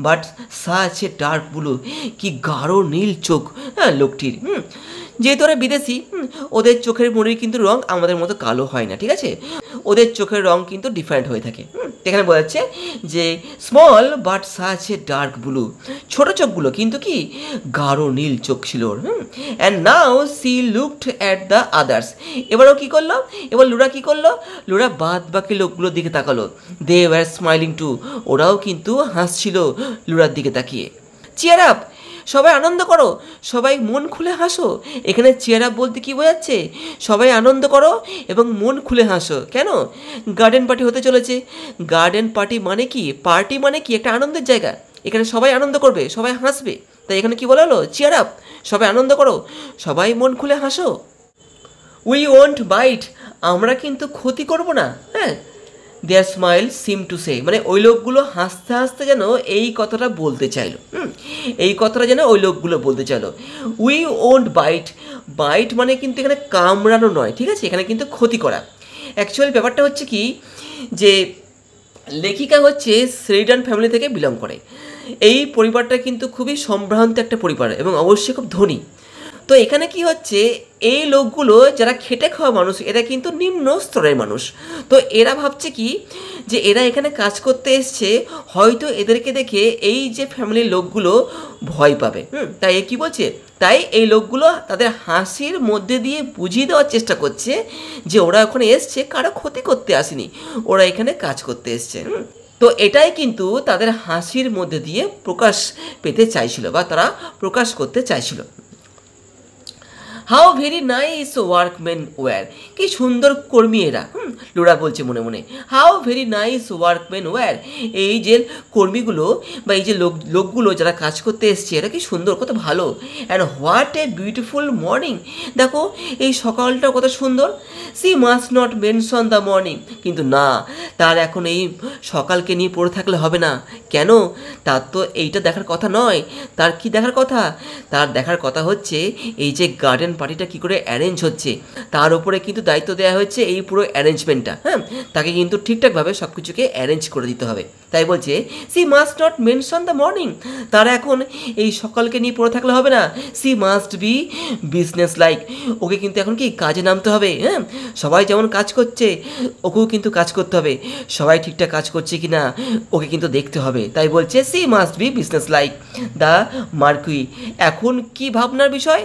but such a dark blue, কি গাঢ় নীল চোখ হ্যাঁ লোকটির। যেহেতু ওরা বিদেশি, ওদের চোখের মনির কিন্তু রং আমাদের মতো কালো হয় না, ঠিক আছে, ওদের চোখের রং কিন্তু ডিফারেন্ট হয়ে থাকে। এখানে বলা যাচ্ছে যে small but such a dark blue, ছোট চোখগুলো কিন্তু কি গাঢ় নীল চোখ ছিল ওর। And now she looked at the others, এবারও কি করলো, এবার লুরা কি করলো, লুরা বাদ বাকি লোকগুলোর দিকে তাকালো। দে ওয়ার স্মাইলিং টু, ওরাও কিন্তু হাসছিল লুরার দিকে তাকিয়ে। চিয়ার আপ, সবাই আনন্দ করো, সবাই মন খুলে হাসো। এখানে চিয়ার আপ বলতে কি বোঝাচ্ছে, সবাই আনন্দ করো এবং মন খুলে হাসো। কেন? গার্ডেন পার্টি হতে চলেছে। গার্ডেন পার্টি মানে কি, পার্টি মানে কি একটা আনন্দের জায়গা, এখানে সবাই আনন্দ করবে, সবাই হাসবে। তাই এখানে কি বলা হলো, চিয়ার আপ, সবাই আনন্দ করো, সবাই মন খুলে হাসো। উই ওয়ন্ট বাইট, আমরা কিন্তু ক্ষতি করব না। হ্যাঁ, দেয়ার স্মাইল সিম টু সে, মানে ওই লোকগুলো হাসতে হাসতে যেন এই কথাটা বলতে চাইলো। এই কথাটা যেন ওই লোকগুলো বলতে চাইলো। উই ওন্ট বাইট, বাইট মানে কিন্তু এখানে কামড়ানো নয়, ঠিক আছে, এখানে কিন্তু ক্ষতি করা। অ্যাকচুয়ালি ব্যাপারটা হচ্ছে কি, যে লেখিকা হচ্ছে শ্রিডান ফ্যামিলি থেকে বিলং করে। এই পরিবারটা কিন্তু খুবই সম্ভ্রান্ত একটা পরিবার এবং অবশ্যই খুব ধনী। তো এখানে কি হচ্ছে, এই লোকগুলো যারা খেটে খাওয়া মানুষ, এরা কিন্তু নিম্ন স্তরের মানুষ। তো এরা ভাবছে কি, যে এরা এখানে কাজ করতে এসছে, হয়তো এদেরকে দেখে এই যে ফ্যামিলির লোকগুলো ভয় পাবে। তাই কি বলছে, তাই এই লোকগুলো তাদের হাসির মধ্যে দিয়ে বুঝিয়ে দেওয়ার চেষ্টা করছে যে ওরা ওখানে এসছে কারো ক্ষতি করতে আসেনি, ওরা এখানে কাজ করতে এসছে। তো এটাই কিন্তু তাদের হাসির মধ্যে দিয়ে প্রকাশ পেতে চাইছিল, বা তারা প্রকাশ করতে চাইছিল। How very nice workmen were, কি সুন্দর কর্মী এরা। লুরা বলছে মনে মনে, how very nice workmen were, এই যে কর্মীগুলো বা এই যে লোকগুলো যারা কাজ করতে এসছে, এরা কি সুন্দর, কত ভালো। And what a beautiful morning, দেখো এই সকালটা কত সুন্দর। C must not mention the morning, কিন্তু না, তার এখন এই সকালকে নিয়ে পড়ে থাকলে হবে না। কেন? তার তো এইটা দেখার কথা নয়। তার কি দেখার কথা? তার দেখার কথা হচ্ছে এই যে গার্ডেন পার্টিটা কি করে অ্যারেঞ্জ হচ্ছে, তার উপরে কিন্তু দায়িত্ব দেওয়া হয়েছে এই পুরো অ্যারেঞ্জমেন্টটা। হ্যাঁ, তাকে কিন্তু ঠিকঠাকভাবে সব কিছুকে অ্যারেঞ্জ করে দিতে হবে। তাই বলছে she must not mention the morning, তারা এখন এই সকালকে নিয়ে পড়ে থাকলে হবে না। She must be businesslike, ওকে কিন্তু এখন কি কাজে নামতে হবে। হ্যাঁ, সবাই যেমন কাজ করছে ওকেও কিন্তু কাজ করতে হবে, সবাই ঠিকঠাক কাজ করছে কি না ওকে কিন্তু দেখতে হবে। তাই বলছে she must be business like the marquee, এখন কি ভাবনার বিষয়,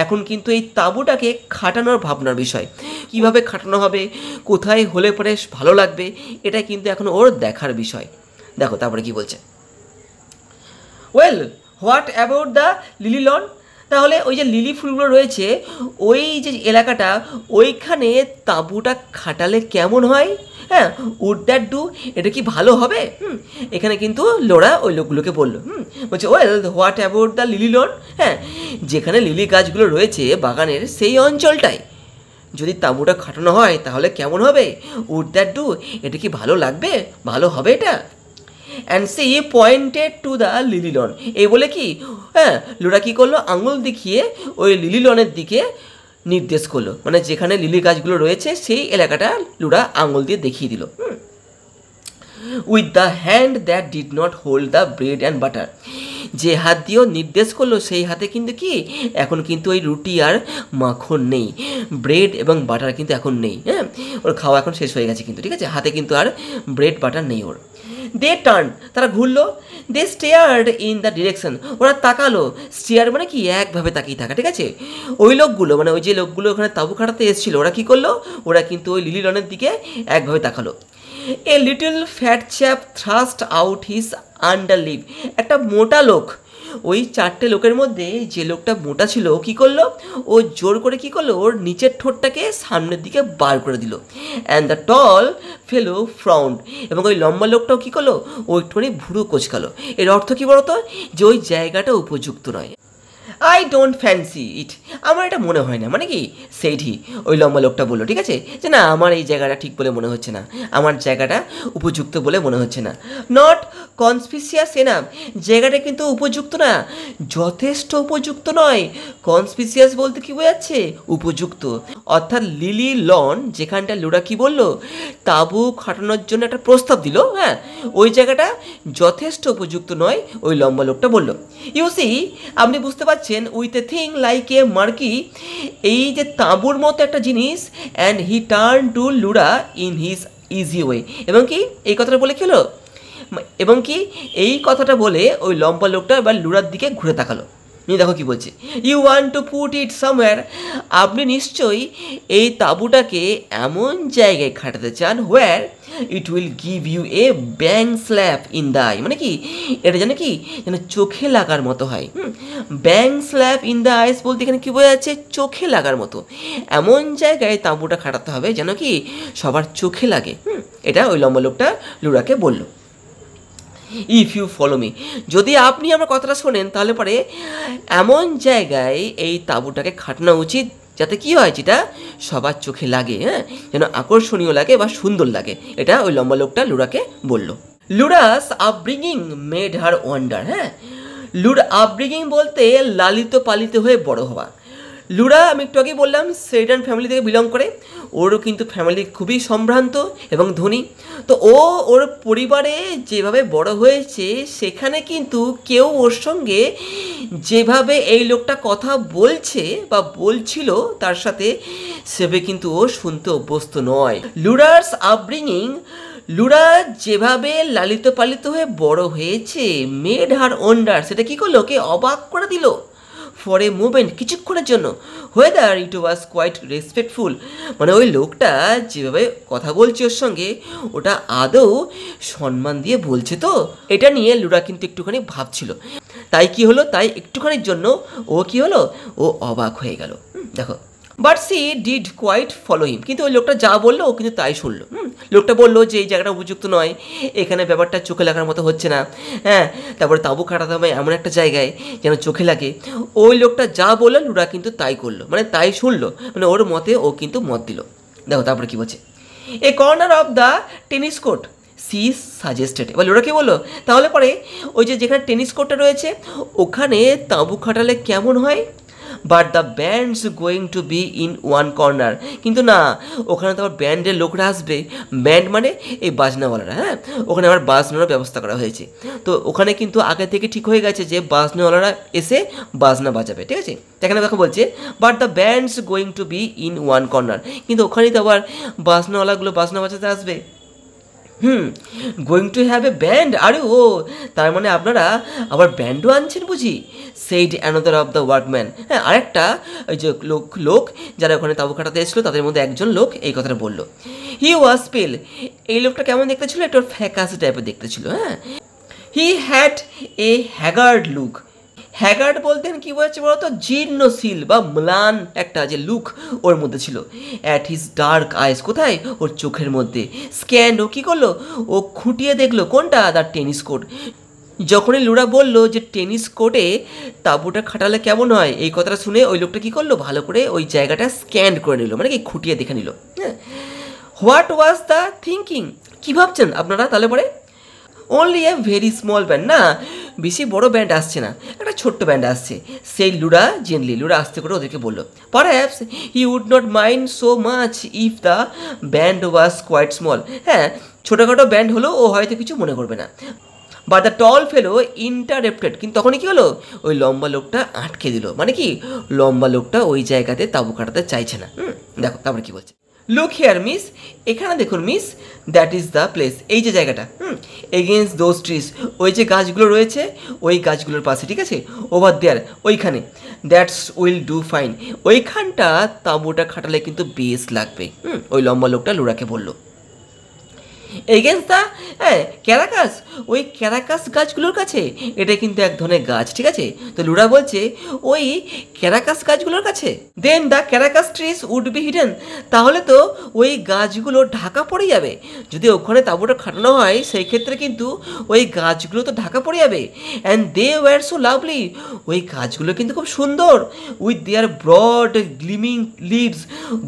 এখন কিন্তু এই তাঁবুটাকে খাটানোর ভাবনার বিষয়। কিভাবে খাটানো হবে, কোথায় হলে পরে ভালো লাগবে, এটা কিন্তু এখন ওর দেখার বিষয়। দেখো তারপরে কি বলছে, well what about the lily lawn, তাহলে ওই যে লিলি ফুলগুলো রয়েছে ওই যে এলাকাটা, ওইখানে তাঁবুটা খাটালে কেমন হয়। হ্যাঁ, উড দ্যাট ডু, এটা কি ভালো হবে। এখানে কিন্তু লোরা ওই লোকগুলোকে বললো। বলছে well what about the lily lawn, হ্যাঁ, যেখানে লিলি গাছগুলো রয়েছে বাগানের সেই অঞ্চলটায় যদি তাঁবুটা খাটানো হয় তাহলে কেমন হবে। উড দ্যাট ডু, এটা কি ভালো লাগবে, ভালো হবে এটা। And she pointed to the lily lawn, এই বলে কি, হ্যাঁ, লোরা কী করলো, আঙুল দেখিয়ে ওই লিলি লনের দিকে নির্দেশ করলো, মানে যেখানে লিলি গাছগুলো রয়েছে সেই এলাকাটা লোরা আঙুল দিয়ে দেখিয়ে দিল। With the hand that did not hold the bread and butter, যে হাত দিয়েও নির্দেশ করলো সেই হাতে কিন্তু কি এখন কিন্তু ওই রুটি আর মাখন নেই, ব্রেড এবং বাটার কিন্তু এখন নেই। হ্যাঁ, ওর খাওয়া এখন শেষ হয়ে গেছে কিন্তু, ঠিক আছে, হাতে কিন্তু আর ব্রেড বাটার নেই ওর। দে টার্ন, তারা ঘুরলো। দে স্টেয়ার্ড ইন দ্য ডিরেকশন, ওরা তাকালো। স্টেয়ার মানে কি একভাবে তাকিয়ে থাকা, ঠিক আছে। ওই লোকগুলো মানে ওই যে লোকগুলো ওখানে তাঁবু খাটাতে এসেছিলো, ওরা কী করলো, ওরা কিন্তু ওই লিলি লনের দিকে একভাবে তাকালো। A little fat chap thrust out his under lip, একটা মোটা লোক ওই 4টে লোকের মধ্যে যে লোকটা মোটা ছিল ও কী করলো, ও জোর করে কী করলো, ওর নিচের ঠোঁটটাকে সামনের দিকে বার করে দিল। অ্যান্ড দ্য টল ফেলো ফ্রাউন্ড, এবং ওই লম্বা লোকটাও কী করলো, ও একটুখানি ভুরু কোচকালো। এর অর্থ কী বলতো, যে ওই জায়গাটা উপযুক্ত নয়। আই ডোন্ট ফ্যান্সি ইট, আমার এটা মনে হয় না, মানে কি সেইটি ওই লম্বা লোকটা বললো, ঠিক আছে, যে না আমার এই জায়গাটা ঠিক বলে মনে হচ্ছে না, আমার জায়গাটা উপযুক্ত বলে মনে হচ্ছে না। নট কনস্পিসিয়াস এনাফ, জায়গাটা কিন্তু উপযুক্ত না, যথেষ্ট উপযুক্ত নয়। কনস্পিসিয়াস বলতে কি বোঝাচ্ছে, উপযুক্ত। অর্থাৎ লিলি লন, যেখানটা লুরা কি বললো, তাঁবু খাটানোর জন্য একটা প্রস্তাব দিল, হ্যাঁ, ওই জায়গাটা যথেষ্ট উপযুক্ত নয়, ওই লম্বা লোকটা বললো। ইউসি, আপনি বুঝতে পারছেন, with a thing like a marquee, এই যে তাঁবুর মতো একটা জিনিস, and he turn to Laura in his easy way, এবং কি এই কথাটা বলে কি হলো, এবং কি এই কথাটা বলে ওই লম্বা লোকটা এবার লুরার দিকে ঘুরে তাকালো। দেখো কি বলছে, you want to put it somewhere, আপনি নিশ্চয়ই এই তাঁবুটাকে এমন জায়গায় খাটাতে চান, where it will give you a bang slap in the eye, মানে কি এটা যেন কি যেন চোখে লাগার মতো হয়। ব্যাং স্ল্যাপ ইন দ্য আইস বলতে এখানে কী বোঝা যাচ্ছে, চোখে লাগার মতো, এমন জায়গায় তাঁবুটা খাটাতে হবে যেন কি সবার চোখে লাগে। এটা ওই লম্বা লোকটা লুরাকে বলল। ইফ ইউ ফলো মি, যদি আপনি আমার কথাটা শোনেন তাহলে পরে এমন জায়গায় এই তাঁবুটাকে খাটানো উচিত যাতে কি হয়, যেটা সবার চোখে লাগে, হ্যাঁ, যেন আকর্ষণীয় লাগে বা সুন্দর লাগে। এটা ওই লম্বা লোকটা লুরাকে বলল। লুরাস আপব্রিঙ্গিং মেড হার ওয়ান্ডার, হ্যাঁ, লুর আপব্রিঙ্গিং বলতে লালিত পালিত হয়ে বড় হওয়া। লুরা আমি একটু আগেই বললাম সেরিডান ফ্যামিলি থেকে বিলং করে, ওরও কিন্তু ফ্যামিলি খুবই সম্ভ্রান্ত এবং ধনী। তো ওর পরিবারে যেভাবে বড় হয়েছে সেখানে কিন্তু কেউ ওর সঙ্গে যেভাবে এই লোকটা কথা বলছে বা বলছিল তার সাথে, সেভাবে কিন্তু ও শুনতে অভ্যস্ত নয়। লুরার্স আপব্রিঙ্গিং, লুরা যেভাবে লালিত পালিত হয়ে বড় হয়েছে, মেড হার ওয়ান্ডার, সেটা কী করলো, ওকে অবাক করে দিল। ফর এ মুভমেন্ট, কিছুক্ষণের জন্য, whether it was quite respectful, মানে ওই লোকটা যেভাবে কথা বলছে ওর সঙ্গে, ওটা আদৌ সম্মান দিয়ে বলছে তো, এটা নিয়ে লুরা কিন্তু একটুখানি ভাবছিল। তাই কি হলো, তাই একটুখানির জন্য ও কি হলো, ও অবাক হয়ে গেল। দেখো, but she did quite follow him, কিন্তু ওই লোকটা যা বললো ও কিন্তু তাই শুনলো। লোকটা বললো যে এই জায়গাটা উপযুক্ত নয়, এখানে ব্যাপারটা চোখে লাগার মতো হচ্ছে না, হ্যাঁ, তারপরে তাঁবু খাটাতে হবে এমন একটা জায়গায় যেন চোখে লাগে। ওই লোকটা যা বললো লুরা কিন্তু তাই করলো, মানে তাই শুনলো, মানে ওর মতে ও কিন্তু মত দিল। দেখো তারপরে কি বলছে, a corner of the tennis court she suggested, এবার লুরা কি বললো, তাহলে পরে ওই যে যেখানে টেনিস কোর্টটা রয়েছে ওখানে তাঁবু খাটালে কেমন হয়, but the bands going to be in one corner, কিন্তু না, ওখানে তো আবার ব্যান্ডের লোকরা আসবে, ব্যান্ড মানে এই বাজনাওয়ালারা, হ্যাঁ, ওখানে আবার বাজনার ব্যবস্থা করা হয়েছে। তো ওখানে কিন্তু আগে থেকে ঠিক হয়ে গেছে যে বাজনাওয়ালারা এসে বাজনা বাজাবে, ঠিক আছে। এখানে দেখো বলছে but the bands going to be in one corner, কিন্তু ওখানেই তো আবার বাজনাওয়ালাগুলো বাজনা বাজাতে আসবে। Going to have a band, আরে ও তার মানে আপনারা আবার ব্যান্ডও আনছেন বুঝি, said another of the workman, হ্যাঁ, আরেকটা ওই যে লোক যারা ওখানে তাঁবু খাটাতে এসেছিলো তাদের মধ্যে একজন লোক এই কথাটা বললো। হি ওয়াজ পেল, এই লোকটা কেমন দেখতে ছিল, একটু ফ্যাকাস টাইপের দেখতে ছিল, হ্যাঁ। হি হ্যাড এ হ্যাগার্ড লুক, হ্যাগার্ড বলতেন কি বলছে বলতো, জীর্ণশীল বা ম্লান একটা যে লুক ওর মধ্যে ছিল। অ্যাট হিজ ডার্ক আইস, কোথায়, ওর চোখের মধ্যে। স্ক্যান্ড, ও কী করলো, ও খুঁটিয়ে দেখলো কোনটা, তার টেনিস কোর্ট। যখনই লুরা বলল যে টেনিস কোর্টে তাঁবুটা খাটালে কেমন হয়, এই কথাটা শুনে ওই লোকটা কী করলো, ভালো করে ওই জায়গাটা স্ক্যান করে নিল, মানে কি খুঁটিয়ে দেখে নিল। হ্যাঁ, হোয়াট ওয়াজ দ্য থিঙ্কিং, কী ভাবছেন আপনারা তাহলে পরে, only a very small band, না বেশি বড় ব্যান্ড আসছে না, একটা ছোট্ট ব্যান্ড আসছে। সেই লুরা আস্তে করে ওদেরকে বললো, perhaps he would not mind so much if the band was quite small, হ্যাঁ, ছোটোখাটো ব্যান্ড হলেও ও হয়তো কিছু মনে করবে না। বাট দ্য টল ফেলো ইন্টারেপ্টেড, কিন্তু তখনই কী হলো, ওই লম্বা লোকটা আটকে দিল, মানে কি লম্বা লোকটা ওই জায়গাতে তাঁবু কাটাতে চাইছে না। দেখো তারপরে কি বলছে, লুক হিয়ার মিস, এখানে দেখুন miss, that is the place, এই যে জায়গাটা, এগেনস্ট দোজ ট্রিজ, ওই যে গাছগুলো রয়েছে ওই গাছগুলোর পাশে, ঠিক আছে, ওভার দেয়ার, ওইখানে, দ্যাটস উইল ডু ফাইন, ওইখানটা তাঁবুটা খাটালে কিন্তু বেশ লাগবে। ওই লম্বা লোকটা লুরাকে বলল। এগেন্স্ট দ্য ক্যারাকাস, ওই ক্যারাকাস গাছগুলোর কাছে। এটা কিন্তু এক ধরনের গাছ, ঠিক আছে? তো লুরা বলছে ওই ক্যারাকাস গাছগুলোর কাছে। Then the karakas trees would be hidden, তাহলে তো ওই গাছগুলো ঢাকা পড়ে যাবে। যদি ওখানে তাঁবুটা খাটানো হয় সেই ক্ষেত্রে কিন্তু ওই গাছগুলো তো ঢাকা পড়ে যাবে। And they were so lovely, ওই গাছগুলো কিন্তু খুব সুন্দর। With their broad gleaming leaves,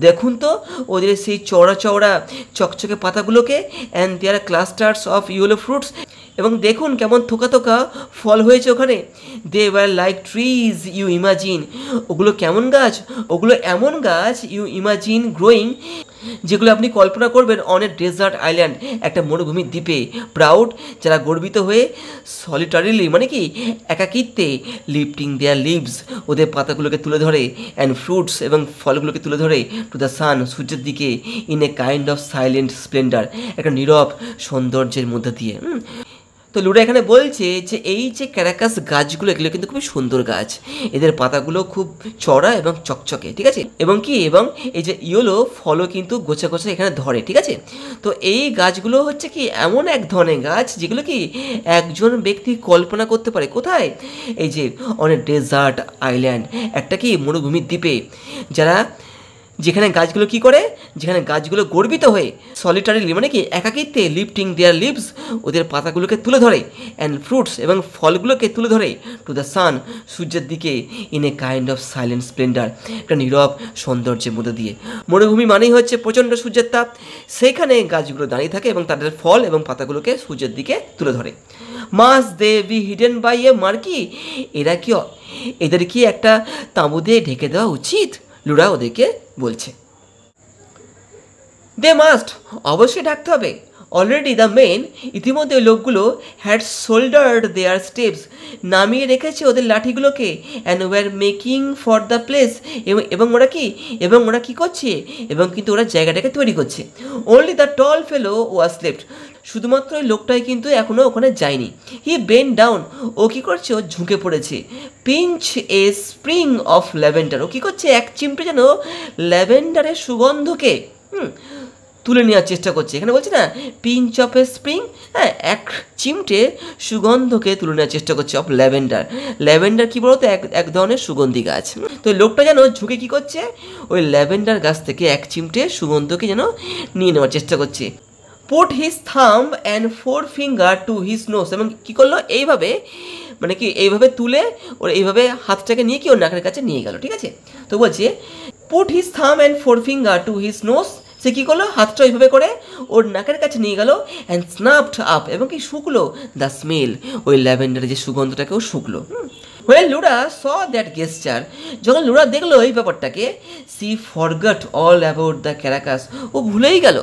দেখুন তো ওদের সেই চওড়া চওড়া চকচকে পাতাগুলোকে। And their clusters of yellow fruits, এবং দেখুন কেমন থোকা থোকা ফল হয়েছে ওখানে। They were like trees you imagine, ওগুলো কেমন গাছ? ওগুলো এমন গাছ ইউ ইমাজিন গ্রোয়িং, যেগুলো আপনি কল্পনা করবেন অন এ ডেজার্ট আইল্যান্ড, একটা মরুভূমির দ্বীপে। প্রাউড, যারা গর্বিত হয়ে, সলিটারিলি মানে কি একাকিত্বে, লিফটিং দেয়ার লিভস, ওদের পাতাগুলোকে তুলে ধরে, অ্যান্ড ফ্রুটস এবং ফলগুলোকে তুলে ধরে, টু দ্য সান, সূর্যের দিকে, in a kind of silent Splendor, একটা নীরব সৌন্দর্যের মধ্যে দিয়ে। তো লুরা এখানে বলছে যে এই যে ক্যারাকাস গাছগুলো, এগুলো কিন্তু খুবই সুন্দর গাছ, এদের পাতাগুলো খুব চড়া এবং চকচকে, ঠিক আছে? এবং কি, এবং এই যে ইয়েলো ফলও কিন্তু গোছা গোছা এখানে ধরে, ঠিক আছে? তো এই গাছগুলো হচ্ছে কি এমন এক ধরনের গাছ যেগুলো কি একজন ব্যক্তি কল্পনা করতে পারে। কোথায়? এই যে অনেক ডেজার্ট আইল্যান্ড, একটা কি মরুভূমির দ্বীপে, যারা যেখানে গাছগুলো কি করে, যেখানে গাছগুলো গর্বিত হয়ে, সলিটারিলি মানে কি একাকিত্বে, লিফটিং দেয়ার লিভস, ওদের পাতাগুলোকে তুলে ধরে, অ্যান্ড ফ্রুটস এবং ফলগুলোকে তুলে ধরে, টু দ্য সান, সূর্যের দিকে, in a kind of silent Splendor, একটা নীরব সৌন্দর্যের মধ্যে দিয়ে। মরুভূমি মানেই হচ্ছে প্রচণ্ড সূর্যের তাপ, সেইখানে গাছগুলো দাঁড়িয়ে থাকে এবং তাদের ফল এবং পাতাগুলোকে সূর্যের দিকে তুলে ধরে। Must they be hidden by a marquee, এদের কি একটা তাঁবু দিয়ে ঢেকে দেওয়া উচিত? লুরা ওদেরকে বলছে দে মাস্ট, অবশ্যই ডাকতে হবে। অলরেডি দ্য মেন, ইতিমধ্যে লোকগুলো হ্যাড শোল্ডার্ড দেয়ার স্টেপস, নামিয়ে রেখেছে ওদের লাঠিগুলোকে, and were making for the place, এবং ওরা কি করছে, এবং কিন্তু ওরা জায়গাটাকে তৈরি করছে। Only the tall fellow was left, শুধুমাত্র ওই লোকটাই কিন্তু এখনও ওখানে যায়নি। হি বেন ডাউন, ও কী করছে, ও ঝুঁকে পড়েছে। Pinch a spring of lavender, ও কী করছে, এক চিমটে যেন ল্যাভেন্ডারের সুগন্ধকে তুলে নেওয়ার চেষ্টা করছে। এখানে বলছে না পিঞ্চ অফ এ স্প্রিং, হ্যাঁ, এক চিমটে সুগন্ধকে তুলে নেওয়ার চেষ্টা করছে অফ ল্যাভেন্ডার। ল্যাভেন্ডার কী বলতো, এক ধরনের সুগন্ধি গাছ। তো লোকটা যেন ঝুঁকে কী করছে, ওই ল্যাভেন্ডার গাছ থেকে এক চিমটে সুগন্ধকে যেন নিয়ে নেওয়ার চেষ্টা করছে। Put his thumb and forefinger to his nose, এবং কী করলো, এইভাবে মানে কি এইভাবে তুলে ওর এইভাবে হাতটাকে নিয়ে কি ওর নাকের কাছে নিয়ে গেল, ঠিক আছে? তো বলছে put his thumb and forefinger to his nose, সে কী করলো, হাতটা ওইভাবে করে ওর নাকের কাছে নিয়ে গেল, অ্যান্ড স্নাপড আপ, এবং কি শুকলো দ্য স্মেল, ওই ল্যাভেন্ডারের যে সুগন্ধটাকেও শুকলো। When Lura saw that gesture, যখন লুরা দেখলো এই ব্যাপারটাকে, she forgot all about the karakas, ও ভুলেই গেল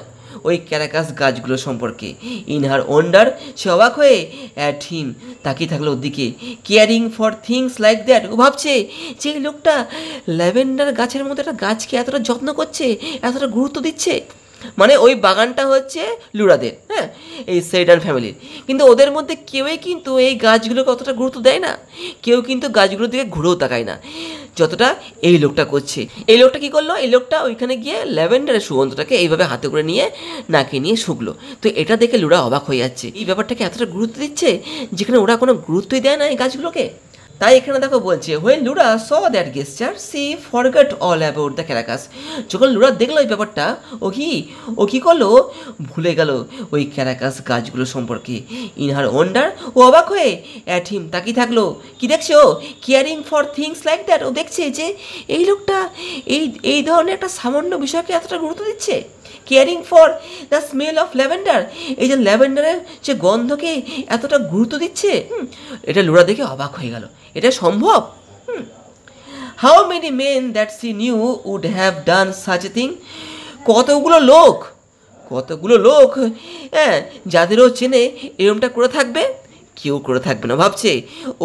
ওই ক্যারাকাস গাছগুলো সম্পর্কে। ইন হার ওয়ান্ডার, সে অবাক হয়ে অ্যাট হিম, তাকিয়ে থাকলো ওর দিকে। Caring for things like that, ও ভাবছে যে এই লোকটা ল্যাভেন্ডার গাছের মধ্যে একটা গাছকে এতটা যত্ন করছে, এতটা গুরুত্ব দিচ্ছে। মানে ওই বাগানটা হচ্ছে লুরাদের, হ্যাঁ, এই সেডান ফ্যামিলির, কিন্তু ওদের মধ্যে কেউই কিন্তু এই গাছগুলোকে অতটা গুরুত্ব দেয় না, কেউ কিন্তু গাছগুলোর দিকে ঘুরেও তাকায় না যতটা এই লোকটা করছে। এই লোকটা কী করলো, এই লোকটা ওইখানে গিয়ে ল্যাভেন্ডারের সুগন্ধটাকে এইভাবে হাতে করে নিয়ে নাকে নিয়ে শুকলো। তো এটা দেখে লুরা অবাক হয়ে যাচ্ছে, এই ব্যাপারটাকে এতটা গুরুত্ব দিচ্ছে যেখানে ওরা কোনো গুরুত্বই দেয় না এই গাছগুলোকে। তাই এখানে দেখো বলছে when Lura saw that gesture she forgot all about the Caracas, যখন লুরা দেখলো এই ব্যাপারটা, ও কি করলো, ভুলে গেল ওই ক্যারাকাস গাছগুলো সম্পর্কে। ইন হার ওয়ান্ডার, ও অবাক হয়ে অ্যাট হিম, তাকিয়ে থাকলো। কি দেখছে ও, caring for things like that, ও দেখছে যে এই লোকটা এই ধরনের একটা সামান্য বিষয়কে এতটা গুরুত্ব দিচ্ছে। Caring for the smell of lavender, এই যে ল্যাভেন্ডারের যে গন্ধকে এতটা গুরুত্ব দিচ্ছে, এটা লুরা দেখে অবাক হয়ে গেল, এটা সম্ভব? How many men that she knew would have done such a thing, কতগুলো লোক, হ্যাঁ, যাদেরও চেনে এরকমটা করে থাকবে? কেউ করে থাকবে না। ভাবছে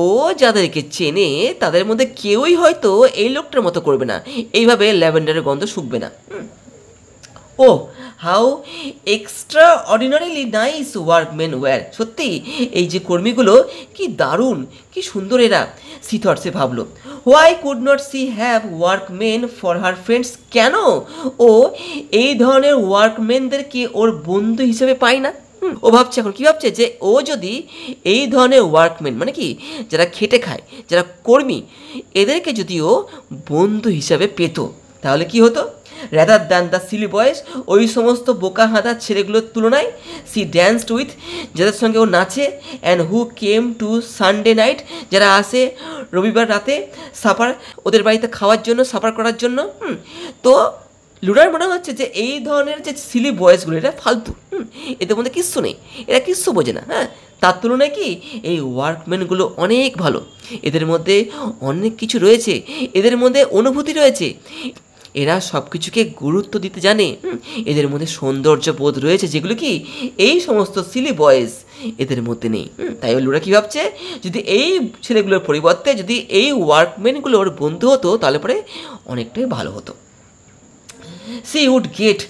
ও যাদেরকে চেনে তাদের মধ্যে কেউই হয়তো এই লোকটার মতো করবে না, এইভাবে ল্যাভেন্ডারের গন্ধ শুকবে না। ও how extraordinarily nice workmen were, সত্যি এই যে কর্মীগুলো কি দারুণ, কি সুন্দর এরা। সি থট, সে ভাবলো, why could not she have workmen for her friends, কেন ও এই ধরনের ওয়ার্কম্যানদেরকে ওর বন্ধু হিসেবে পায় না? ও ভাবছে এখন কী ভাবছে যে ও যদি এই ধরনের ওয়ার্কম্যান মানে কি যারা খেটে খায়, যারা কর্মী, এদেরকে যদি ও বন্ধু হিসাবে পেত তাহলে কি হতো, রেদার দ্যান দ্য সিলি বয়েস, ওই সমস্ত বোকা হাঁদা ছেলেগুলোর তুলনায় সি ড্যান্সড উইথ, যাদের সঙ্গে ও নাচে, and who came to Sunday night, যারা আসে রবিবার রাতে সাপার ওদের বাড়িতে খাওয়ার জন্য, সাপার করার জন্য। তো লুডার মনে হচ্ছে যে এই ধরনের যে সিলি বয়েসগুলো এটা ফালতু, এদের মধ্যে কিচ্ছু নেই, এরা কিচ্ছু বোঝে না। তার তুলনায় কি এই ওয়ার্কম্যানগুলো অনেক ভালো, এদের মধ্যে অনেক কিছু রয়েছে, এদের মধ্যে অনুভূতি রয়েছে, এরা সব কিছুকে গুরুত্ব দিতে জানে, এদের মধ্যে সৌন্দর্য বোধ রয়েছে যেগুলো কি এই সমস্ত সিলি বয়েজ এদের মধ্যে নেই। তাই লুরা কী ভাবছে, যদি এই ছেলেগুলোর পরিবর্তে যদি এই ওয়ার্কম্যানগুলোর বন্ধু হতো তাহলে পরে অনেকটাই ভালো হতো। She would get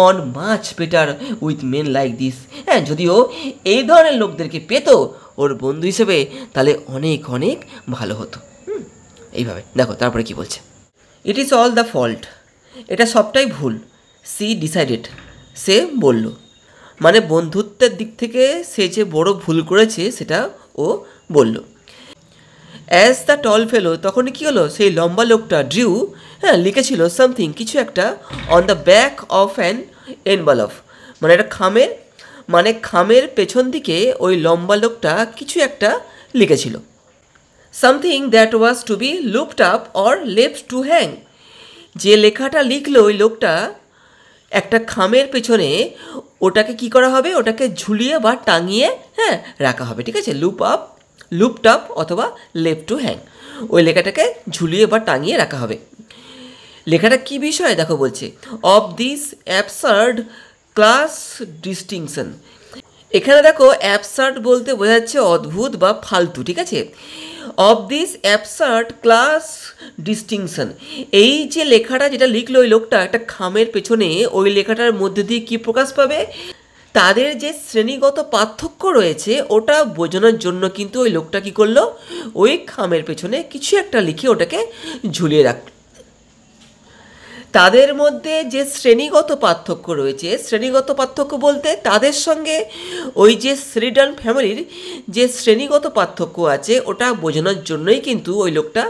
on much better with men like this, যদিও এই ধরনের লোকদেরকে পেত ওর বন্ধু হিসেবে তাহলে অনেক অনেক ভালো হতো। এইভাবে দেখো তারপরে কি বলছে, it is all the fault, এটা সবটাই ভুল, সি ডিসাইডেড, সে বলল, মানে বন্ধুত্বের দিক থেকে সে যে বড় ভুল করেছে সেটা ও বলল। অ্যাজ দ্য টল ফেলো, তখনই কী হলো, সেই লম্বা লোকটা ড্রিউ লিখেছিল সামথিং, কিছু একটা, on the back of an envelope, মানে একটা খামের পেছন দিকে ওই লম্বা লোকটা কিছু একটা লিখেছিল। Something that was to be looped up or left to hang, যে লেখাটা লিখলো ওই লোকটা একটা খামের পেছনে, ওটাকে কি করা হবে, ওটাকে ঝুলিয়ে বা টাঙিয়ে রাখা হবে, ঠিক আছে, লুপড আপ অথবা লেফট টু হ্যাং, ওই লেখাটাকে ঝুলিয়ে বা টাঙিয়ে রাখা হবে। লেখাটা কি বিষয় দেখো বলছে, of this absurd class distinction, এখানে দেখো অ্যাবসার্ড বলতে বোঝা যাচ্ছে অদ্ভুত বা ফালতু, ঠিক আছে, of this absurd class distinction, এই যে লেখাটা যেটা লিখলো ওই লোকটা একটা খামের পেছনে, ওই লেখাটার মধ্যে দিয়ে কী প্রকাশ পাবে, তাদের যে শ্রেণীগত পার্থক্য রয়েছে ওটা বোঝানোর জন্য কিন্তু ওই লোকটা কী করলো, ওই খামের পেছনে কিছু একটা লিখে ওটাকে ঝুলিয়ে রাখল। তাদের মধ্যে যে শ্রেণীগত পার্থক্য রয়েছে, শ্রেণীগত পার্থক্য বলতে তাদের সঙ্গে ওই যে শ্রিডান ফ্যামিলির যে শ্রেণীগত পার্থক্য আছে ওটা বোঝানোর জন্যই কিন্তু ওই লোকটা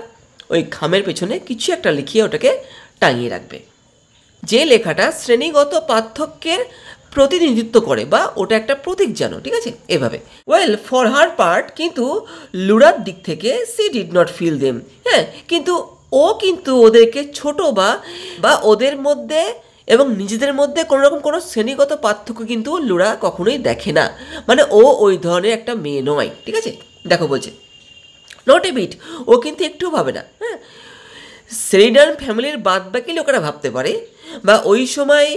ওই খামের পেছনে কিছু একটা লিখিয়ে ওটাকে টাঙিয়ে রাখবে, যে লেখাটা শ্রেণীগত পার্থক্যের প্রতিনিধিত্ব করে বা ওটা একটা প্রতীক জানো, ঠিক আছে, এভাবে। ওয়েল ফর হার পার্ট, কিন্তু লুরার দিক থেকে she did not feel them, কিন্তু ও কিন্তু ওদেরকে ছোট বা ওদের মধ্যে এবং নিজেদের মধ্যে কোনো রকম কোনো শ্রেণীগত পার্থক্য কিন্তু লুরা কখনোই দেখে না, মানে ও ওই ধরনের একটা মেয়ে নয়, ঠিক আছে। দেখো বলছে, নট এ বিট, ও কিন্তু একটুও ভাবে না, শ্রিডান ফ্যামিলির বাদবাকি লোকেরা ভাবতে পারে বা ওই সময়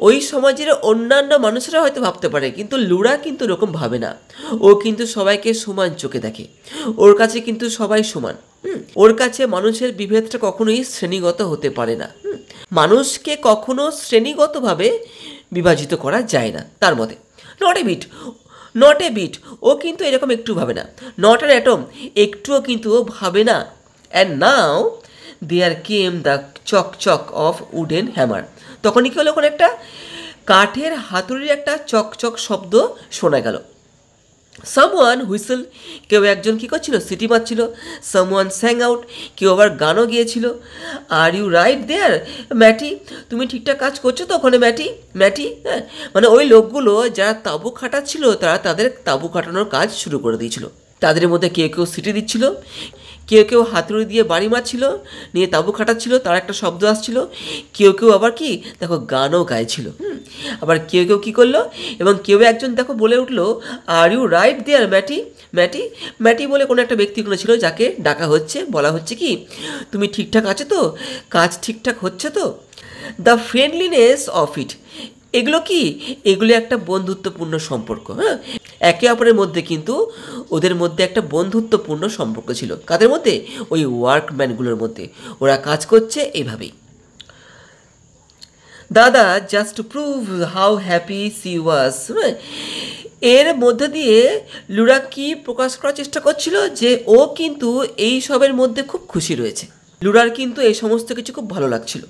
ওই সমাজের অন্যান্য মানুষরা হয়তো ভাবতে পারে, কিন্তু লুরা কিন্তু এরকম ভাবে না, ও কিন্তু সবাইকে সমান চোখে দেখে, ওর কাছে কিন্তু সবাই সমান, ওর কাছে মানুষের বিভেদটা কখনোই শ্রেণীগত হতে পারে না, মানুষকে কখনো শ্রেণীগতভাবে বিভাজিত করা যায় না তার মতে। নট এ বিট, ও কিন্তু এরকম একটু ভাবে না, নট অ্যান অ্যাটম, একটুও কিন্তু ও ভাবে না। And now there came the chock of wooden hammer, তখনই কি হলো, ওখানে একটা কাঠের হাতুড়ির একটা চকচক শব্দ শোনা গেল। সামওয়ান হুইসেল, কেউ একজন কী করছিল, সিটি মারছিল। সামওয়ান স্যাং আউট, কেউ আবার গানও গিয়েছিল। আর ইউ রাইট দেয়ার ম্যাটি, তুমি ঠিকঠাক কাজ করছো তো ওখানে ম্যাটি, মানে ওই লোকগুলো যারা তাঁবু খাটাচ্ছিল তারা তাদের তাঁবু খাটানোর কাজ শুরু করে দিয়েছিল। তাদের মধ্যে কেউ সিটি দিচ্ছিল, কেউ হাতুড়ি দিয়ে বাড়ি মারছিল, নিয়ে তাঁবু খাটাচ্ছিল, তার একটা শব্দ আসছিল, কেউ আবার কি দেখো গানও গাইছিল। আবার কেউ কী করলো, এবং কেউ একজন দেখো বলে উঠলো, আর ইউ রাইট দেয়ার ম্যাটি বলে কোনো একটা ব্যক্তি কোনো ছিল যাকে ডাকা হচ্ছে, বলা হচ্ছে কি তুমি ঠিকঠাক আছো তো, কাজ ঠিকঠাক হচ্ছে তো। দ্য ফ্রেন্ডলিনেস অফ ইট, এগুলো কি, এগুলো একটা বন্ধুত্বপূর্ণ সম্পর্ক, একে অপরের মধ্যে কিন্তু ওদের মধ্যে একটা বন্ধুত্বপূর্ণ সম্পর্ক ছিল, কাদের মধ্যে, ওই ওয়ার্কম্যানগুলোর মধ্যে, ওরা কাজ করছে এইভাবেই। দাদা just to prove how happy C ওয়াজ, এর মধ্যে দিয়ে লুরা কি প্রকাশ করার চেষ্টা করছিল, যে ও কিন্তু এই সবের মধ্যে খুব খুশি রয়েছে, লুরার কিন্তু এই সমস্ত কিছু খুব ভালো লাগছিল।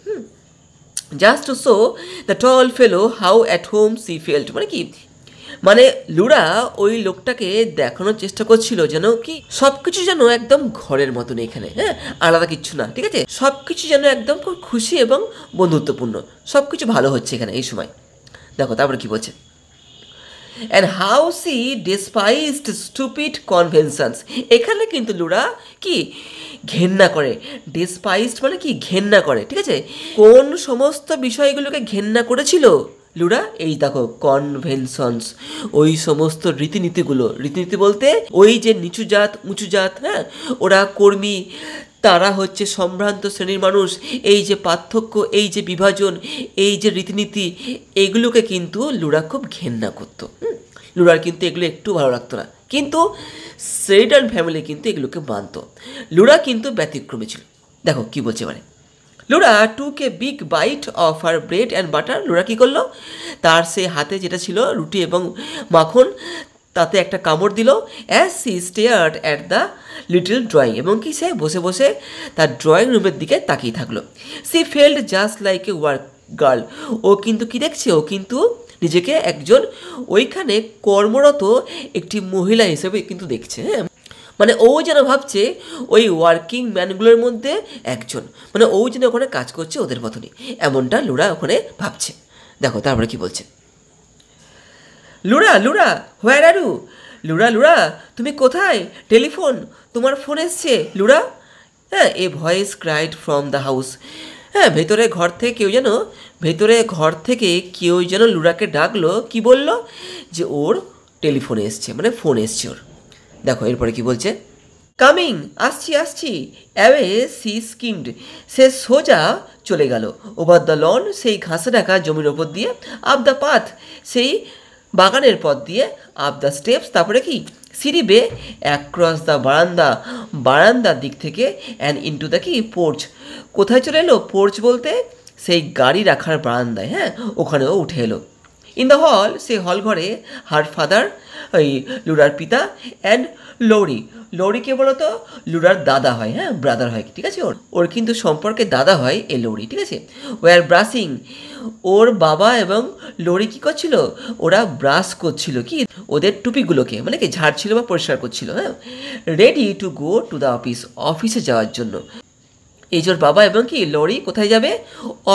Just to show the tall fellow how at home she felt, মানে কি মানে লুরা ওই লোকটাকে দেখানোর চেষ্টা করছিল যেন কি সবকিছু যেন একদম ঘরের মতন এখানে, হ্যাঁ, আলাদা কিচ্ছু না, ঠিক আছে, সবকিছু যেন একদম খুব খুশি এবং বন্ধুত্বপূর্ণ, সবকিছু ভালো হচ্ছে এখানে এই সময়। দেখো তারপরে কি বলছে, and how she despised stupid conventions. এখানে কিন্তু লুরা কি ঘেন্না করে, ডেসপাইজড মানে কি ঘেন্না করে, ঠিক আছে। কোন সমস্ত বিষয়গুলোকে ঘেন্না করেছিল লুরা? এই দেখো কনভেনশনস, ওই সমস্ত রীতিনীতিগুলো। রীতিনীতি বলতে ওই যে নিচু জাত উঁচু জাত, হ্যাঁ, ওরা কর্মী, তারা হচ্ছে সম্ভ্রান্ত শ্রেণীর মানুষ, এই যে পার্থক্য, এই যে বিভাজন, এই যে রীতিনীতি, এগুলোকে কিন্তু লুরা খুব ঘেন্না করতো। লুরার কিন্তু এগুলো একটু ভালো লাগতো না, কিন্তু সেরিডান ফ্যামিলি কিন্তু এগুলোকে মানত। লুরা কিন্তু ব্যতিক্রমী ছিল। দেখো কি বলছে মানে, Laura took a big bite of her bread and butter. Laura কী করলো, তার সে হাতে যেটা ছিল রুটি এবং মাখন, তাতে একটা কামড় দিল। As she stared at the little drawing, এবং কি সে বসে বসে তার ড্রয়িং রুমের দিকে তাকিয়ে থাকলো। She felt just like a work girl. ও কিন্তু কি দেখছে, ও কিন্তু নিজেকে একজন ওইখানে কর্মরত একটি মহিলা হিসেবে কিন্তু দেখছে, হ্যাঁ, মানে ও যেন ভাবছে ওই ওয়ার্কিং ম্যানগুলোর মধ্যে একজন, মানে ও যেন ওখানে কাজ করছে ওদের মতনই, এমনটা লুরা ওখানে ভাবছে। দেখো তারপরে কি বলছে, লুরা লুরা হোয়ার আর ইউ। লুরা লুরা তুমি কোথায়, টেলিফোন, তোমার ফোন এসছে লুরা। হ্যাঁ, a voice cried from the house. হ্যাঁ, ভেতরে ঘর থেকে কেউ যেন লুরাকে ডাকলো, কি বলল, যে ওর টেলিফোনে এসছে, মানে ফোন এসছে ওর। দেখো এরপরে কি বলছে, কামিং, আসছি অ্যাওয়ে সি স্কিমড। সে সোজা চলে গেল, ওভার দ্য লন, সেই ঘাসে ঢাকা জমির ওপর দিয়ে, আপ দ্য পাথ, সেই বাগানের পথ দিয়ে, আপ দ্য স্টেপস, তারপরে কি সিঁড়ি বে, অ্যাক্রস দ্য বারান্দার দিক থেকে, অ্যান্ড ইনটু দ্য কি পোর্চ। কোথায় চলে এলো, পোর্চ বলতে সেই গাড়ি রাখার বারান্দায়, হ্যাঁ, ওখানেও উঠে এলো। ইন দ্য হল, সেই হল ঘরে, হার ফাদার, ওই লুরার পিতা, অ্যান্ড লৌরি কে বলো তো, লুরার দাদা হয়, হ্যাঁ, ব্রাদার হয়, ঠিক আছে, ওর কিন্তু সম্পর্কে দাদা হয় এ লৌরি, ঠিক আছে। ওয়ার ব্রাশিং, ওর বাবা এবং লৌরি কী করছিল, ওরা ব্রাশ করছিল কি ওদের টুপিগুলোকে, মানে কি ঝাড়ছিল বা পরিষ্কার করছিল, হ্যাঁ, ready to go to the office, অফিসে যাওয়ার জন্য। এই যে ওর বাবা এবং কি লরি কোথায় যাবে,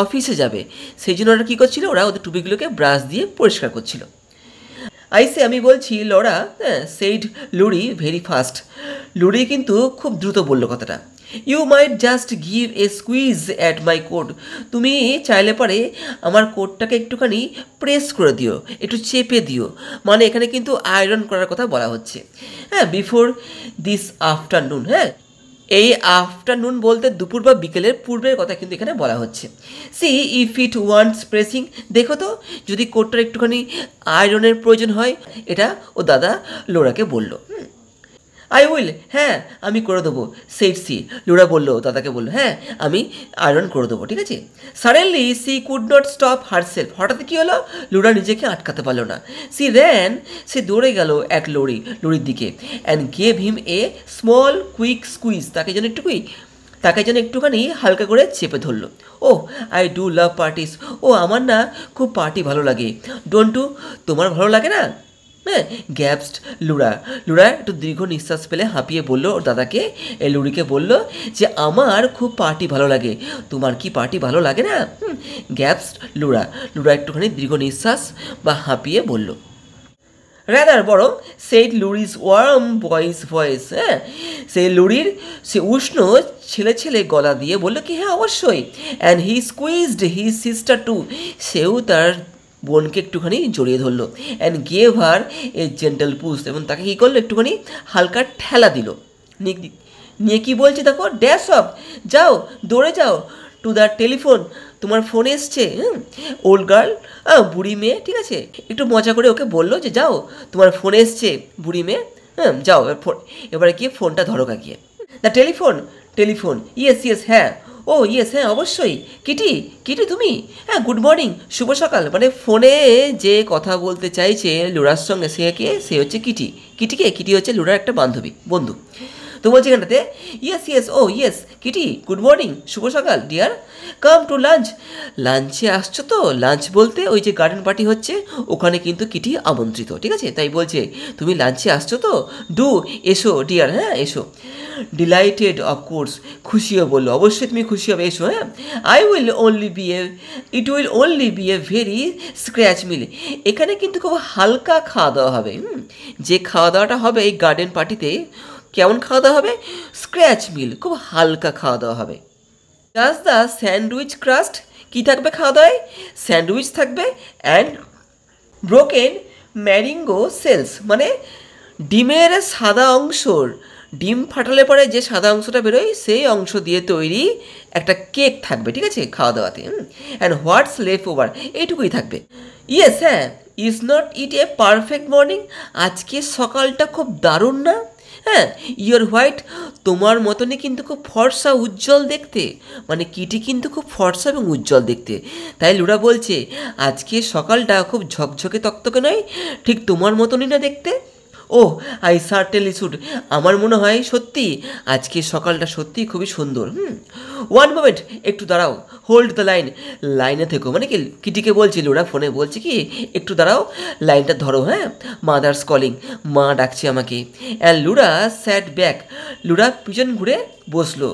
অফিসে যাবে, সেই জন্য ওরা কী করছিল, ওরা ওদের টুপিগুলোকে ব্রাশ দিয়ে পরিষ্কার করছিল। আমি বলছি লরা, হ্যাঁ, said Laurie very fast. Laurie কিন্তু খুব দ্রুত বললো কথাটা। You might just give a squeeze at my coat. তুমি চাইলে পরে আমার কোটটাকে একটুখানি প্রেস করে দিও, একটু চেপে দিও, মানে এখানে কিন্তু আয়রন করার কথা বলা হচ্ছে, হ্যাঁ, বিফোর দিস আফটারনুন। হ্যাঁ, এই আফটারনুন বলতে দুপুর বা বিকেলের পূর্বের কথা কিন্তু এখানে বলা হচ্ছে। See if it wants pressing, দেখো তো যদি কোটটার একটুখানি আয়রনের প্রয়োজন হয়, এটা ও দাদা লোরাকে বলল। আই উইল, হ্যাঁ আমি করে দেবো, সেট সি। লুরা বললো, দাদাকে বললো, হ্যাঁ আমি আয়রন করে দেবো, ঠিক আছে। Suddenly C could not stop herself, হঠাৎ কী হলো, লুরা নিজেকে আটকাতে পারলো না। সি র্যান, সে দৌড়ে গেল অ্যাট লরির দিকে, and gave him a small quick squeeze, তাকে যেন একটুখানি হালকা করে চেপে ধরলো। ও আই ডু লাভ পার্টিস, ও আমার না খুব পার্টি ভালো লাগে। ডোন্ট টু, তোমার ভালো লাগে না? হ্যাঁ, গ্যাপসড লুরা একটু দীর্ঘ নিঃশ্বাস ফেলে হাঁপিয়ে বললো ওর দাদাকে, লুরিকে বলল যে আমার খুব পার্টি ভালো লাগে, তোমার কি পার্টি ভালো লাগে না? গ্যাপসড লুরা একটুখানি দীর্ঘ নিঃশ্বাস বা হাঁপিয়ে বলল। রাদার বরং সেইড লুরিস ওয়ার্ম ভয়েস, হ্যাঁ, সে উষ্ণ ছেলে গলা দিয়ে বলল কি, হ্যাঁ অবশ্যই। And he squeezed his sister too, সেও তার বোনকে একটুখানি জড়িয়ে ধরলো। And gave her a gentle push, এবং তাকে কী করলো, একটুখানি হালকা ঠেলা দিল। নিয়ে কি বলছে দেখো, ড্যাশ অফ, যাও দৌড়ে যাও, টু দ্য টেলিফোন, তোমার ফোন এসছে। ওল্ড গার্ল, বুড়ি মেয়ে, ঠিক আছে, একটু মজা করে ওকে বললো যে যাও তোমার ফোন এসছে বুড়ি মেয়ে, হ্যাঁ যাও এবারে গিয়ে ফোনটা ধরো গিয়ে। দ্য টেলিফোন, ইয়েস, হ্যাঁ, ও ইয়েস, হ্যাঁ অবশ্যই। কিটি তুমি, হ্যাঁ গুড মর্নিং, শুভ সকাল। মানে ফোনে যে কথা বলতে চাইছে লুরার সঙ্গে, সে হচ্ছে কিটি হচ্ছে লুরার একটা বন্ধু। তো বলছে এখানটাতে ইয়েস ইয়েস ও ইয়েস কিটি গুড মর্নিং, শুভ সকাল ডিয়ার, কাম টু লাঞ্চ, লাঞ্চে আসছো তো? লাঞ্চ বলতে ওই যে গার্ডেন পার্টি হচ্ছে ওখানে কিন্তু কিটি আমন্ত্রিত, ঠিক আছে? তাই বলছে তুমি লাঞ্চে আসছো তো, ডু এসো ডিয়ার, হ্যাঁ এসো। ডিলাইটেড অফকোর্স, খুশিও বললো, অবশ্যই তুমি খুশি হবে, এসো। হ্যাঁ, it will only be a very scratch meal, এখানে কিন্তু খুব হালকা খাওয়া দাওয়া হবে। যে খাওয়া দাওয়াটা হবে এই গার্ডেন পার্টিতে, কেমন খাওয়া দাওয়া হবে? স্ক্র্যাচ মিল, খুব হালকা খাওয়া দাওয়া হবে। জাস্ট দ্য স্যান্ডউইচ ক্রাস্ট, কী থাকবে খাওয়া দাওয়ায়? স্যান্ডউইচ থাকবে অ্যান্ড ব্রোকেন ম্যারিঙ্গো সেলস, মানে ডিমের সাদা অংশর, ডিম ফাটালে পরে যে সাদা অংশটা বেরোয় সেই অংশ দিয়ে তৈরি একটা কেক থাকবে, ঠিক আছে, খাওয়া দাওয়াতে। অ্যান্ড হোয়াটস লেফট ওভার, এইটুকুই থাকবে। ইয়েস, হ্যাঁ, is not it A perfect morning, আজকে সকালটা খুব দারুণ না? হ্যাঁ, ইয়োর হোয়াইট, তোমার মতনই কিন্তু খুব ফর্সা উজ্জ্বল দেখতে, মানে কিটি কিন্তু খুব ফর্সা এবং উজ্জ্বল দেখতে। তাই লুরা বলছে আজকে সকালটা খুব ঝকঝকে তকতকে নয়, ঠিক তোমার মতনই না দেখতে। ও আই সার্টেনলি শুড, আমার মনে হয় সত্যি আজকে সকালটা সত্যিই খুবই সুন্দর। ওয়ান মোমেন্ট, একটু দাঁড়াও, হোল্ড দ্য লাইন, লাইনে থেকো, মানে কি কিটিকে বলছি, লুরা ফোনে বলছে কি একটু দাঁড়াও, লাইনটা ধরো, হ্যাঁ, মাদার্স কলিং, মা ডাকছে আমাকে। অ্যান্ড লুরা স্যাট ব্যাক, লুরা পিছন ঘুরে বসলো,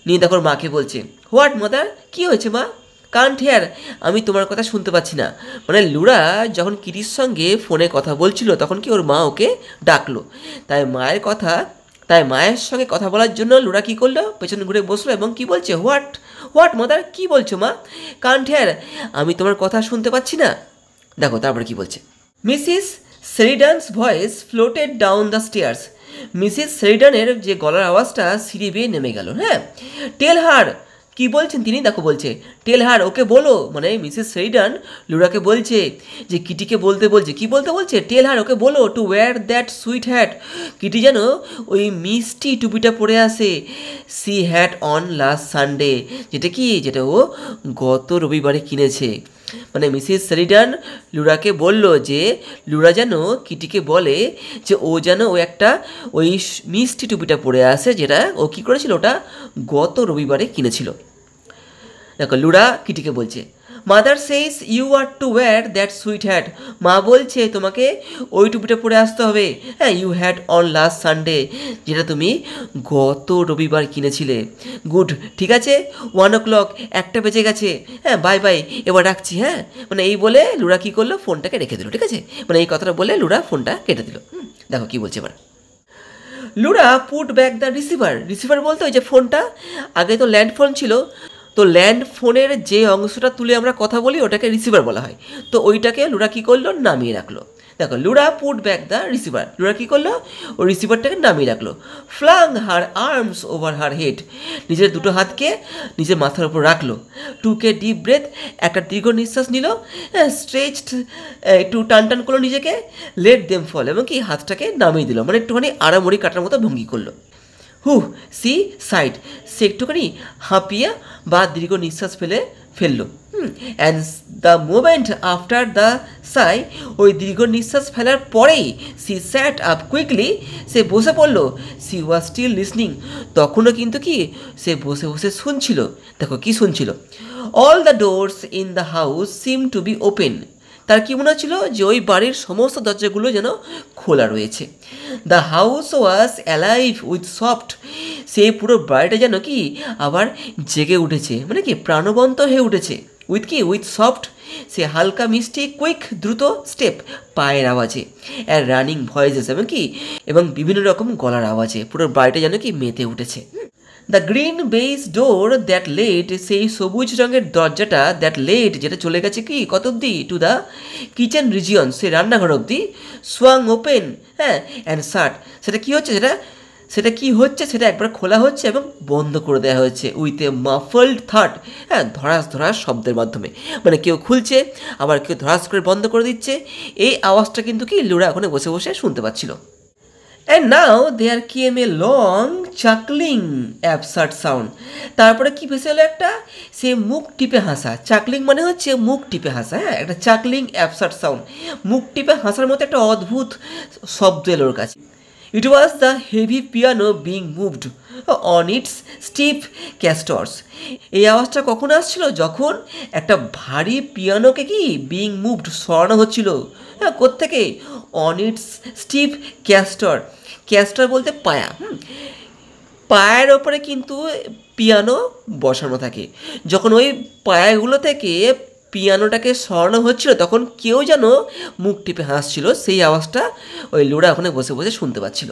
নিয়ে দেখো মাকে বলছে হোয়াট মাদার, কী হয়েছে মা? কান্ট হেয়ার, আমি তোমার কথা শুনতে পাচ্ছি না। মানে লুরা যখন কিটির সঙ্গে ফোনে কথা বলছিল তখন কি ওর মা ওকে ডাকলো, তাই মায়ের সঙ্গে কথা বলার জন্য লুরা কী করলো, পেছন ঘুরে বসলো এবং কি বলছে হোয়াট হোয়াট মাদার, কী বলছো মা? কান্ট হেয়ার, আমি তোমার কথা শুনতে পাচ্ছি না। দেখো তারপরে কি বলছে, Mrs Sheridan's voice floated down the stairs, Mrs সেরিডানের যে গলার আওয়াজটা সিঁড়ি বেয়ে নেমে গেল। হ্যাঁ, টেল হার, কি বলছেন তিনি, দেখো বলছে টেল হার, ওকে বলো, মানে মিসেস সেরিডান লুরাকে বলছে যে কিটিকে বলতে বলছে, কি বলতে বলছে, টেল হার, ওকে বলো to wear that sweet hat, Kitty যেন ওই মিষ্টি টুপিটা পরে আসে, she had on last Sunday, যেটা ও গত রবিবারে কিনেছে। মানে মিসেস সেরিডান লুরাকে বলল যে লুরা যেন কিটিকে বলে যে ও যেন ওই মিষ্টি টুপিটা পরে আসে, যেটা ও কী করেছিল, ওটা গত রবিবারে কিনেছিল। দেখো লুরা কিটিকে বলছে mother says you are to wear that sweet hat, মা বলছে তোমাকে ওই টুপিটা পরে আসতে হবে, হ্যাঁ, you had on last Sunday, যেটা তুমি গত রবিবার কিনেছিলে। গুড, ঠিক আছে, 1 o'clock, 1টা বেজে গেছে, হ্যাঁ, বাই বাই, এবার রাখছি, হ্যাঁ। মানে এই বলে লুরা কী করলো, ফোনটাকে রেখে দিল, ঠিক আছে, মানে এই কথাটা বলে লুরা ফোনটা কেটে দিল। দেখো কী বলছে এবার, লুরা পুট ব্যাক দ্য রিসিভার বলতে ওই যে ফোনটা, আগে তো ল্যান্ড ফোন ছিল, তো ল্যান্ড ফোনের যে অংশটা তুলে আমরা কথা বলি ওটাকে রিসিভার বলা হয়, তো ওইটাকে লুরা কী করলো, নামিয়ে রাখলো। দেখো লুরা পুট ব্যাক দ্য রিসিভার, লুরা কী করলো, ওই রিসিভারটাকে নামিয়ে রাখলো। ফ্লাং হার আর্মস ওভার হার হেড, নিজের দুটো হাতকে নিজের মাথার উপর রাখলো। টুকে ডিপ ব্রেথ, একটা দীর্ঘ নিঃশ্বাস নিল। স্ট্রেচড, একটু টান করলো নিজেকে। লেট দেম ফল, এবং কি হাতটাকে নামিয়ে দিল, মানে একটুখানি আড়ামড়ি কাটার মতো ভঙ্গি করলো। সি সাইড, সে একটুখানি হাঁপিয়া বা দীর্ঘ নিঃশ্বাস ফেললো। And the moment after the সাই, ওই দীর্ঘ নিঃশ্বাস ফেলার পরেই সি স্যাট আপ কুইকলি, সে বসে পড়লো। সি ওয়াজ স্টিল লিসনিং, তখনও কিন্তু কি সে বসে বসে শুনছিল। দেখো কি শুনছিল, all the doors in the house seem to be open, তার কি মনে হচ্ছিল যে ওই বাড়ির সমস্ত দরজাগুলো যেন খোলা রয়েছে। The house was alive with soft, সেই পুরো বাড়িটা যেন কি আবার জেগে উঠেছে, মানে কি প্রাণবন্ত হয়ে উঠেছে। উইথ সফট, সে হালকা মিষ্টি কুইক দ্রুত স্টেপ, পায়ের আওয়াজে, আর রানিং ভয়েসেস, এবং বিভিন্ন রকম গলার আওয়াজে পুরো বাড়িটা যেন কি মেতে উঠেছে। The green base door that lead, সেই সবুজ রঙের দরজাটা দ্যাট লেড, যেটা চলে গেছে কি কত অব্দি, টু দ্য কিচেন রিজিয়ন, সে রান্নাঘর অব্দি, সোয়াং ওপেন, হ্যাঁ, অ্যান্ড শাট, সেটা কি হচ্ছে, সেটা একবার খোলা হচ্ছে এবং বন্ধ করে দেওয়া হচ্ছে উইথ এ মাফলড থাট, হ্যাঁ, ধরাস শব্দের মাধ্যমে, মানে কেউ খুলছে আবার কেউ ধরাস করে বন্ধ করে দিচ্ছে। এই আওয়াজটা কিন্তু কি লুরা ওখানে বসে বসে শুনতে পাচ্ছিল। And now there came a long chuckling absurd sound, তারপরে কি ভেসে এলো একটা, সে মুখ টিপে হাসা, চাকলিং মানে হচ্ছে মুখ টিপে হাসা, হ্যাঁ, একটা চাকলিং অ্যাবসার্ড সাউন্ড, মুখ টিপে হাসার মতো একটা অদ্ভুত শব্দ এলো ওর কাছে। It was the heavy piano being moved on its stiff castors. এই আওয়াজটা কখন আসছিল? যখন একটা ভারী পিয়ানোকে কি বিং মুভড, সরানো হচ্ছিল। হ্যাঁ, কোত্থেকে? On its stiff castor. Castor বলতে পায়া। পায়ের ওপরে কিন্তু পিয়ানো বসানো থাকে। যখন ওই পায়াগুলো থেকে পিয়ানোটাকে সরানো হচ্ছিল তখন কেউ যেন মুখ টিপে হাসছিল, সেই আওয়াজটা ওই লুড়া ওখানে বসে বসে শুনতে পাচ্ছিল।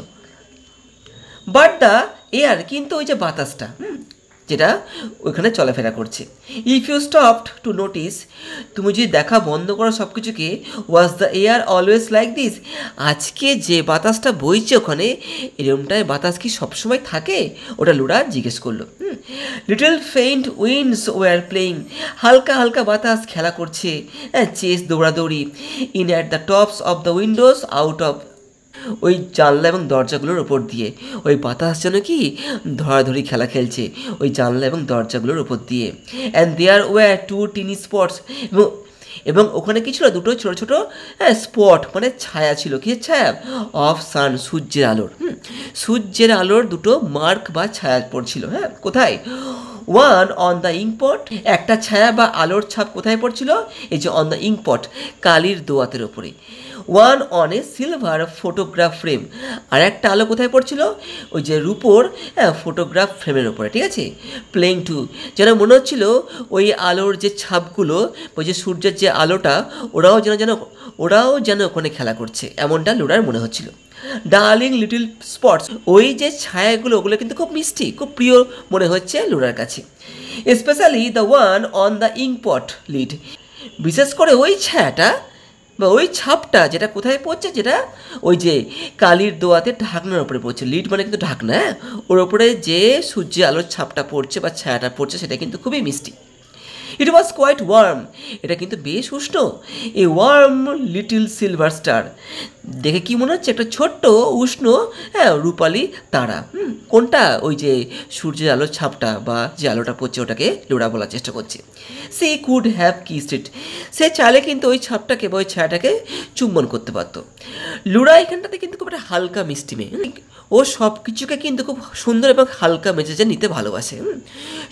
বাট দ্য এয়ার, কিন্তু ওই যে বাতাসটা যেটা ওইখানে চলাফেরা করছে, if you stopped to notice, তুমি যদি দেখা বন্ধ করো সব কিছুকে, was the air always like this, আজকে যে বাতাসটা বইছে ওখানে এরকমটায় বাতাস কি সবসময় থাকে? ওটা লুড়া জিজ্ঞেস করলো। Little faint winds were playing, হালকা হালকা বাতাস খেলা করছে, চেস দৌড়াদৌড়ি, in at the tops of the Windows, out of, ওই জানলা এবং দরজাগুলোর ওপর দিয়ে ওই বাতাস যেন কি ধরাধরি খেলা খেলছে ওই জানলা এবং দরজাগুলোর ওপর দিয়ে। And there were two tiny spots, এবং ওখানে কি ছিল? দুটো ছোটো ছোটো স্পট, মানে ছায়া ছিল। কিসের ছায়া? অফ সান, সূর্যের আলোর। সূর্যের আলোর দুটো মার্ক বা ছায়া পড়ছিল। হ্যাঁ, কোথায়? ওয়ান অন দ্য ইঙ্কপট, একটা ছায়া বা আলোর ছাপ কোথায় পড়ছিল? এই যে অন দ্য ইঙ্কপট, কালির দোয়াতের ওপরে। One on a silver photograph frame, আর একটা আলো কোথায় পড়ছিল? ওই যে রূপোর ফটোগ্রাফ ফ্রেমের ওপরে। ঠিক আছে, প্লেইং টু, যেন মনে হচ্ছিল ওই আলোর যে ছাপগুলো, ওই যে সূর্যের যে আলোটা, ওরাও যেন ওখানে খেলা করছে, এমনটা লুড়ার মনে হচ্ছিল। ডার্লিং লিটল স্পটস, ওই যে ছায়াগুলো ওগুলো কিন্তু খুব মিষ্টি, খুব প্রিয় মনে হচ্ছে লুড়ার কাছে। Specially the one on the inkpot lid, বিশেষ করে ওই ছায়াটা বা ওই ছাপটা যেটা কোথায় পড়ছে, যেটা ওই যে কালির দোয়াতে ঢাকনার ওপরে পড়ছে। লিড মানে কিন্তু ঢাকনা, ওর ওপরে যে সূর্যের আলোর ছাপটা পড়ছে বা ছায়াটা পড়ছে সেটা কিন্তু খুবই মিষ্টি। ইট ওয়াজ কোয়াইট ওয়ার্ম, এটা কিন্তু বেশ উষ্ণ। এ ওয়ার্ম লিটল সিলভার স্টার, দেখে কি মনে হচ্ছে? একটা ছোট্ট উষ্ণ রূপালি তারা। কোনটা? ওই যে সূর্যের আলোর ছাপটা বা যে আলোটা পড়ছে ওটাকে লুড়া বলার চেষ্টা করছে। সে কুড হ্যাভ কিসড ইট, সে চাইলে কিন্তু ওই ছাপটাকে বা ওই ছায়াটাকে চুম্বন করতে পারতো। লুড়া এখানটাতে কিন্তু খুব একটা হালকা মিষ্টি মেয়ে, ও সব কিছুকে কিন্তু খুব সুন্দর এবং হালকা মেজাজে নিতে ভালোবাসে।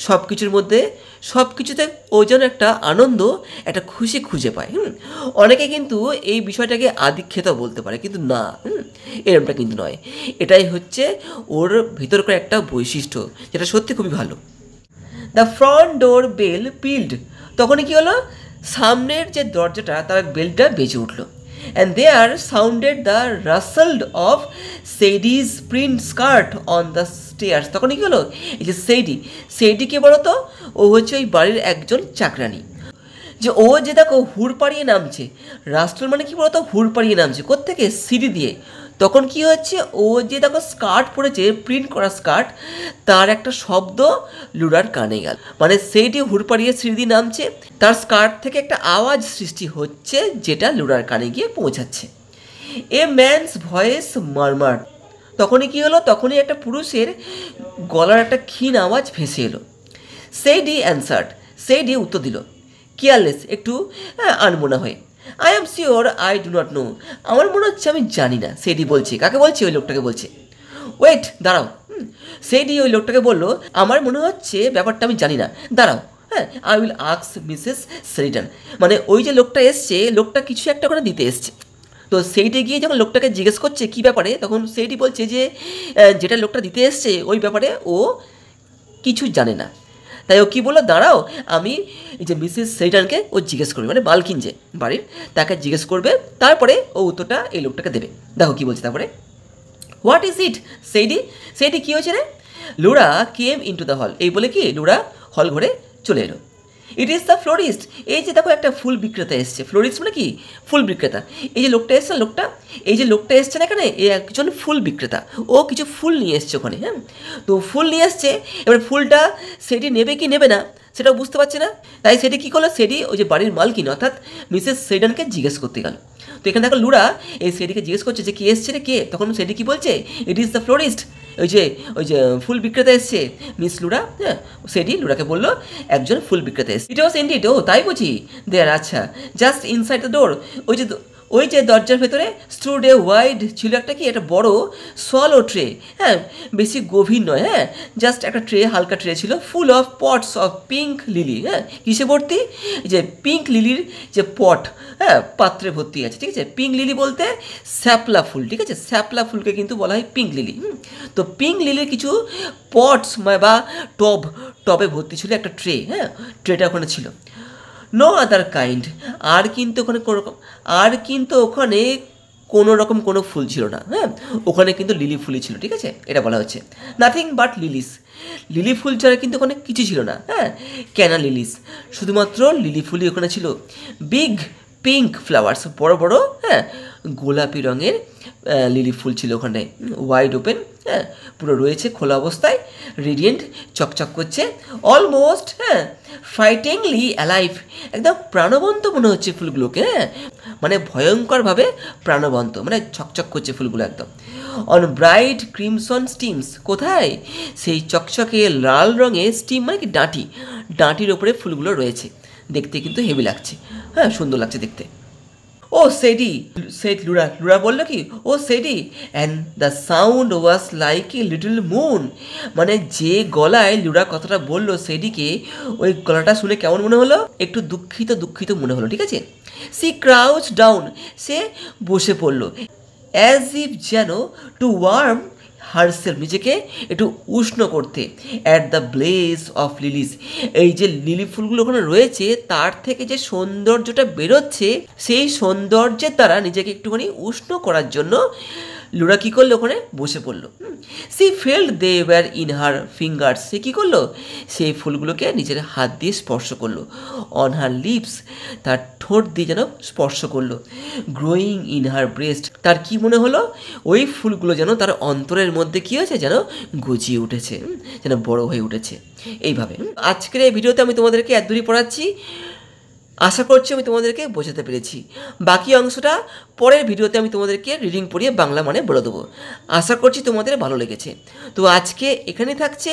সব কিছুর মধ্যে, সব কিছুতে ও যেন একটা আনন্দ, একটা খুশি খুঁজে পায়। অনেকে কিন্তু এই বিষয়টাকে আদিক্ষেতা বলতে পারে, কিন্তু না, এরকমটা কিন্তু নয়। এটাই হচ্ছে ওর ভিতরকার একটা বৈশিষ্ট্য, যেটা সত্যি খুবই ভালো। The front door bell peeled, তখনই কী হলো? সামনের যে দরজাটা তার বেলটা বেজে উঠলো। And there sounded the rustled of Sadie's print skirt on the stairs, তখনই কী হলো? এই যে সেইডি কে বলো তো? ও হচ্ছে ওই বাড়ির একজন চাকরানি। যে ও যে দেখো হুড় পাড়িয়ে নামছে, রাস্টেল মানে কি বলতো? হুড় পাড়িয়ে নামছে। কোত্থেকে? সিঁড়ি দিয়ে। তখন কি হচ্ছে? ও যে দেখো স্কার্ট পরেছে, প্রিন্ট করা স্কার্ট, তার একটা শব্দ লুড়ার কানে গেল। মানে সেইটি হুড় পাড়িয়ে সিঁড়ি দিয়ে নামছে, তার স্কার্ট থেকে একটা আওয়াজ সৃষ্টি হচ্ছে যেটা লুড়ার কানে গিয়ে পৌঁছাচ্ছে। এ ম্যানস ভয়েস মারমার, তখনই কি হলো? তখনই একটা পুরুষের গলার একটা ক্ষীণ আওয়াজ ভেসে এলো। সেইডি অ্যান্সার্ড, সেইডি উত্তর দিল, কেয়ারলেস, একটু আনমনা হয়ে। I am sure I do not know, আমার মনে হচ্ছে আমি জানি না। সেইডি বলছে, কাকে বলছে? ওই লোকটাকে বলছে। ওয়েট, দাঁড়াও। সেইডি ওই লোকটাকে বললো, আমার মনে হচ্ছে ব্যাপারটা আমি জানি না, দাঁড়াও। I will ask Mrs Sheridan, মানে ওই যে লোকটা এসছে, লোকটা কিছু একটা করে দিতে এসছে। তো সেইটি গিয়ে যখন লোকটাকে জিজ্ঞেস করছে কী ব্যাপারে, তখন সেইটি বলছে যে যেটা লোকটা দিতে এসছে ওই ব্যাপারে ও কিছু জানে না। তাই ও কী বললো? দাঁড়াও, আমি এই যে মিসেস শেরিডানকে ও জিজ্ঞেস করবে, মানে মালকিন যে বাড়ির, তাকে জিজ্ঞেস করবে, তারপরে ও উত্তরটা এই লোকটাকে দেবে। দেখো কী বলছে তারপরে। What is it? সেইডি কী হয়েছে রে? লুড়া কেম ইনটু দ্য হল, এই বলে কি লুড়া হল ঘরে চলে এলো। ইট ইজ দ্য ফ্লোরিস্ট, এই যে দেখো একটা ফুল বিক্রেতা এসছে। ফ্লোরিস্ট মানে কি? ফুল বিক্রেতা। এই যে লোকটা এসছে, এই যে লোকটা এসছে না এখানে, এ একজন ফুল বিক্রেতা। ও কিছু ফুল নিয়ে এসছে ওখানে। তো ফুল নিয়ে এসছে, এবার ফুলটা সেটি নেবে কি নেবে না সেটাও বুঝতে পারছে না। তাই সেটি কী করলো? সেটি ওই যে বাড়ির মালকিন অর্থাৎ মিসেস শেরিডানকে জিজ্ঞেস করতে গেল। তো এখানে দেখো লুড়া এই সেটিকে জিজ্ঞেস করছে যে কে এসছে রে, কে? তখন সেটি কি বলছে? ইট ইজ দ্য ফ্লোরিস্ট, ওই যে ফুল বিক্রেতা এসছে মিস লুড়া। সেটি লুড়াকে বললো একজন ফুল বিক্রেতা এসছে। ইট ওয়াজ ইনডিড, ও তাই বুঝি। দেয়ার, আচ্ছা, জাস্ট ইনসাইড দ্য ডোর, ওই যে দরজার ভেতরে স্টুড এ ওয়াইড ছিল একটা কি একটা বড় সলো ট্রে, হ্যাঁ, বেশি গভীর নয়, হ্যাঁ, জাস্ট একটা ট্রে, হালকা ট্রে ছিল, full of pots of pink lily, হ্যাঁ, কিসে ভর্তি, যে পিঙ্ক লিলির যে পট, হ্যাঁ, পাত্রে ভর্তি আছে, ঠিক আছে। পিঙ্ক লিলি বলতে শ্যাপলা ফুল, ঠিক আছে, শ্যাপলা ফুলকে কিন্তু বলা হয় পিঙ্ক লিলি। তো পিঙ্ক লিলির কিছু পটস বা টবে ভর্তি ছিল একটা ট্রে, হ্যাঁ, ট্রেটা ওখানে ছিল। নো আদার কাইন্ড, আর কিন্তু ওখানে কোনো রকম কোনো ফুল ছিল না, হ্যাঁ, ওখানে কিন্তু লিলি ফুলই ছিল, ঠিক আছে, এটা বলা হচ্ছে। নাথিং বাট লিলিস, লিলি ফুল ছাড়া কিন্তু ওখানে কিছু ছিল না, হ্যাঁ, ক্যানা লিলিস, শুধুমাত্র লিলি ফুলই ওখানে ছিল। বিগ পিঙ্ক ফ্লাওয়ার্স, বড় বড়, হ্যাঁ, গোলাপি রঙের লিলি ফুল ছিল ওখানে, ওয়াইড ওপেন, হ্যাঁ, পুরো রয়েছে খোলা অবস্থায়, রেডিয়েন্ট, চকচক করছে, অলমোস্ট, হ্যাঁ, ফ্রাইটিংলি অ্যালাইভ, একদম প্রাণবন্ত মনে হচ্ছে ফুলগুলোকে, হ্যাঁ, মানে ভয়ঙ্করভাবে প্রাণবন্ত, মানে চকচক করছে ফুলগুলো একদম। অন ব্রাইট ক্রিমসন স্টিমস, কোথায়, সেই চকচকে লাল রঙে স্টিম মানে কি ডাঁটি, ডাঁটির ওপরে ফুলগুলো রয়েছে, দেখতে কিন্তু হেভি লাগছে, হ্যাঁ, সুন্দর লাগছে দেখতে। ও সেডি, সেড লুরা, লুরা বললো কি, ও Sadie, and the sound was like a little moon, মানে যে গলায় লুরা কথাটা বললো সেডিকে, ওই গলাটা শুনে কেমন মনে হলো, একটু দুঃখিত দুঃখিত মনে হলো, ঠিক আছে। সি ক্রাউচ ডাউন, সে বসে পড়লো, অ্যাজ ইফ যেন টু ওয়ার্ম হারসেলফ, নিজেকে একটু উষ্ণ করতে, at the bless of Lily's, এই যে লিলি ফুলগুলো ওখানে রয়েছে তার থেকে যে সৌন্দর্যটা বেরোচ্ছে, সেই সৌন্দর্যের দ্বারা নিজেকে একটুখানি উষ্ণ করার জন্য লুরা কী করলো, ওখানে বসে পড়লো। She felt they were in her fingers, সে কী করলো, সেই ফুলগুলোকে নিজের হাত দিয়ে স্পর্শ করলো। অন হার লিপস, তার ঠোঁট দিয়ে যেন স্পর্শ করলো। গ্রোয়িং ইন হার ব্রেস্ট, তার কি মনে হলো, ওই ফুলগুলো যেন তার অন্তরের মধ্যে কী হয়েছে, যেন গজিয়ে উঠেছে, যেন বড় হয়ে উঠেছে। এইভাবে আজকের এই ভিডিওতে আমি তোমাদেরকে এতদূরই পড়াচ্ছি, আশা করছি আমি তোমাদেরকে বোঝাতে পেরেছি। বাকি অংশটা পরের ভিডিওতে আমি তোমাদেরকে রিডিং পড়িয়ে বাংলা মানে বলে দেবো। আশা করছি তোমাদের ভালো লেগেছে। তো আজকে এখানেই থাকছে,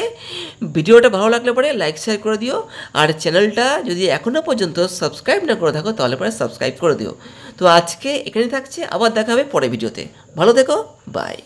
ভিডিওটা ভালো লাগলে পরে লাইক শেয়ার করে দিও, আর চ্যানেলটা যদি এখনও পর্যন্ত সাবস্ক্রাইব না করে থাকো তাহলে পরে সাবস্ক্রাইব করে দিও। তো আজকে এখানেই থাকছে, আবার দেখা হবে পরের ভিডিওতে। ভালো থেকো, বাই।